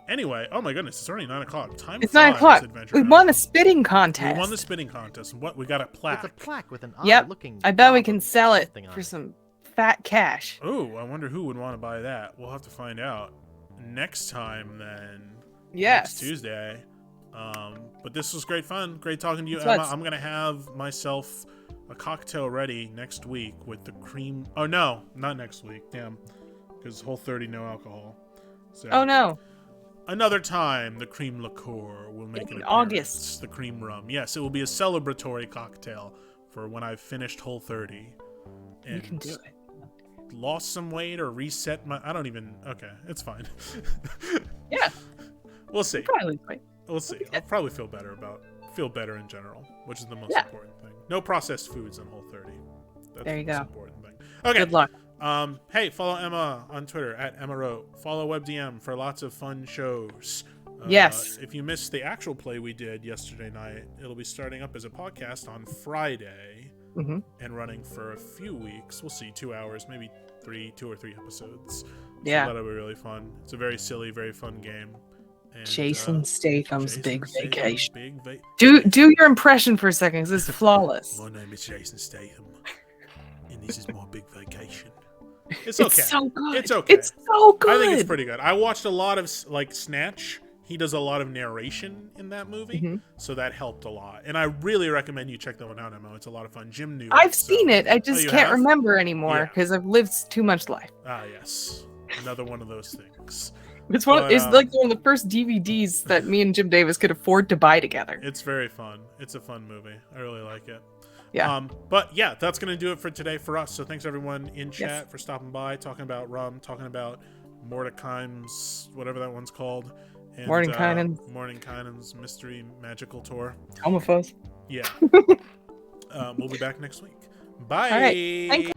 anyway, oh my goodness, it's already 9 o'clock. Time It's flies, 9 o'clock. Adventure We Time. won the spitting contest. We won the spitting contest. What? We got a plaque. It's a plaque with an Yep. odd-looking I bet we blob can of sell it something on for some fat cash. Oh, I wonder who would want to buy that. We'll have to find out next time then. Yes. Next Tuesday. But this was great fun. Great talking to you, This Emma. was. I'm gonna have myself a cocktail ready next week with the cream. Oh no, not next week. Damn, because Whole30 no alcohol. So Oh no. another time, the cream liqueur will make In an August. appearance. The cream rum. Yes, it will be a celebratory cocktail for when I've finished Whole30. You can do it. Lost some weight or reset my. I don't even. Okay, it's fine. Yeah. We'll see. Probably quite. We'll see. I'll probably feel better in general, which is the most Yeah. important thing. No processed foods on Whole30. That's There you the most go. important thing. Okay. Good luck. Hey, follow Emma on Twitter at EmmaWrote. Follow WebDM for lots of fun shows. Yes. If you missed the actual play we did yesterday night, it'll be starting up as a podcast on Friday Mhm. and running for a few weeks. We'll see, 2 hours, maybe 2 or 3 episodes. Yeah. So that'll be really fun. It's a very silly, very fun game. And, Jason Statham's Jason big Statham, vacation. big Do your impression for a second, 'cause it's flawless. My name is Jason Statham. this is my big vacation. It's okay. It's so good. It's okay. It's so good. I think it's pretty good. I watched a lot of like Snatch. He does a lot of narration in that movie, so that helped a lot. And I really recommend you check that one out, Emma. It's a lot of fun. Jim knew. I've seen it. I just you can't have? remember anymore Yeah. because I've lived too much life. Ah, yes. Another one of those things. It's But, like one of the first DVDs that me and Jim Davis could afford to buy together. It's very fun. It's a fun movie. I really like it. Yeah. But yeah, that's gonna do it for today for us. So thanks everyone in chat for stopping by, talking about rum, talking about Mordecai's, whatever that one's called. And, Mordenkainen's Mystery Magical Tour. Homophobes. Yeah. We'll be back next week. Bye. All right. Thanks.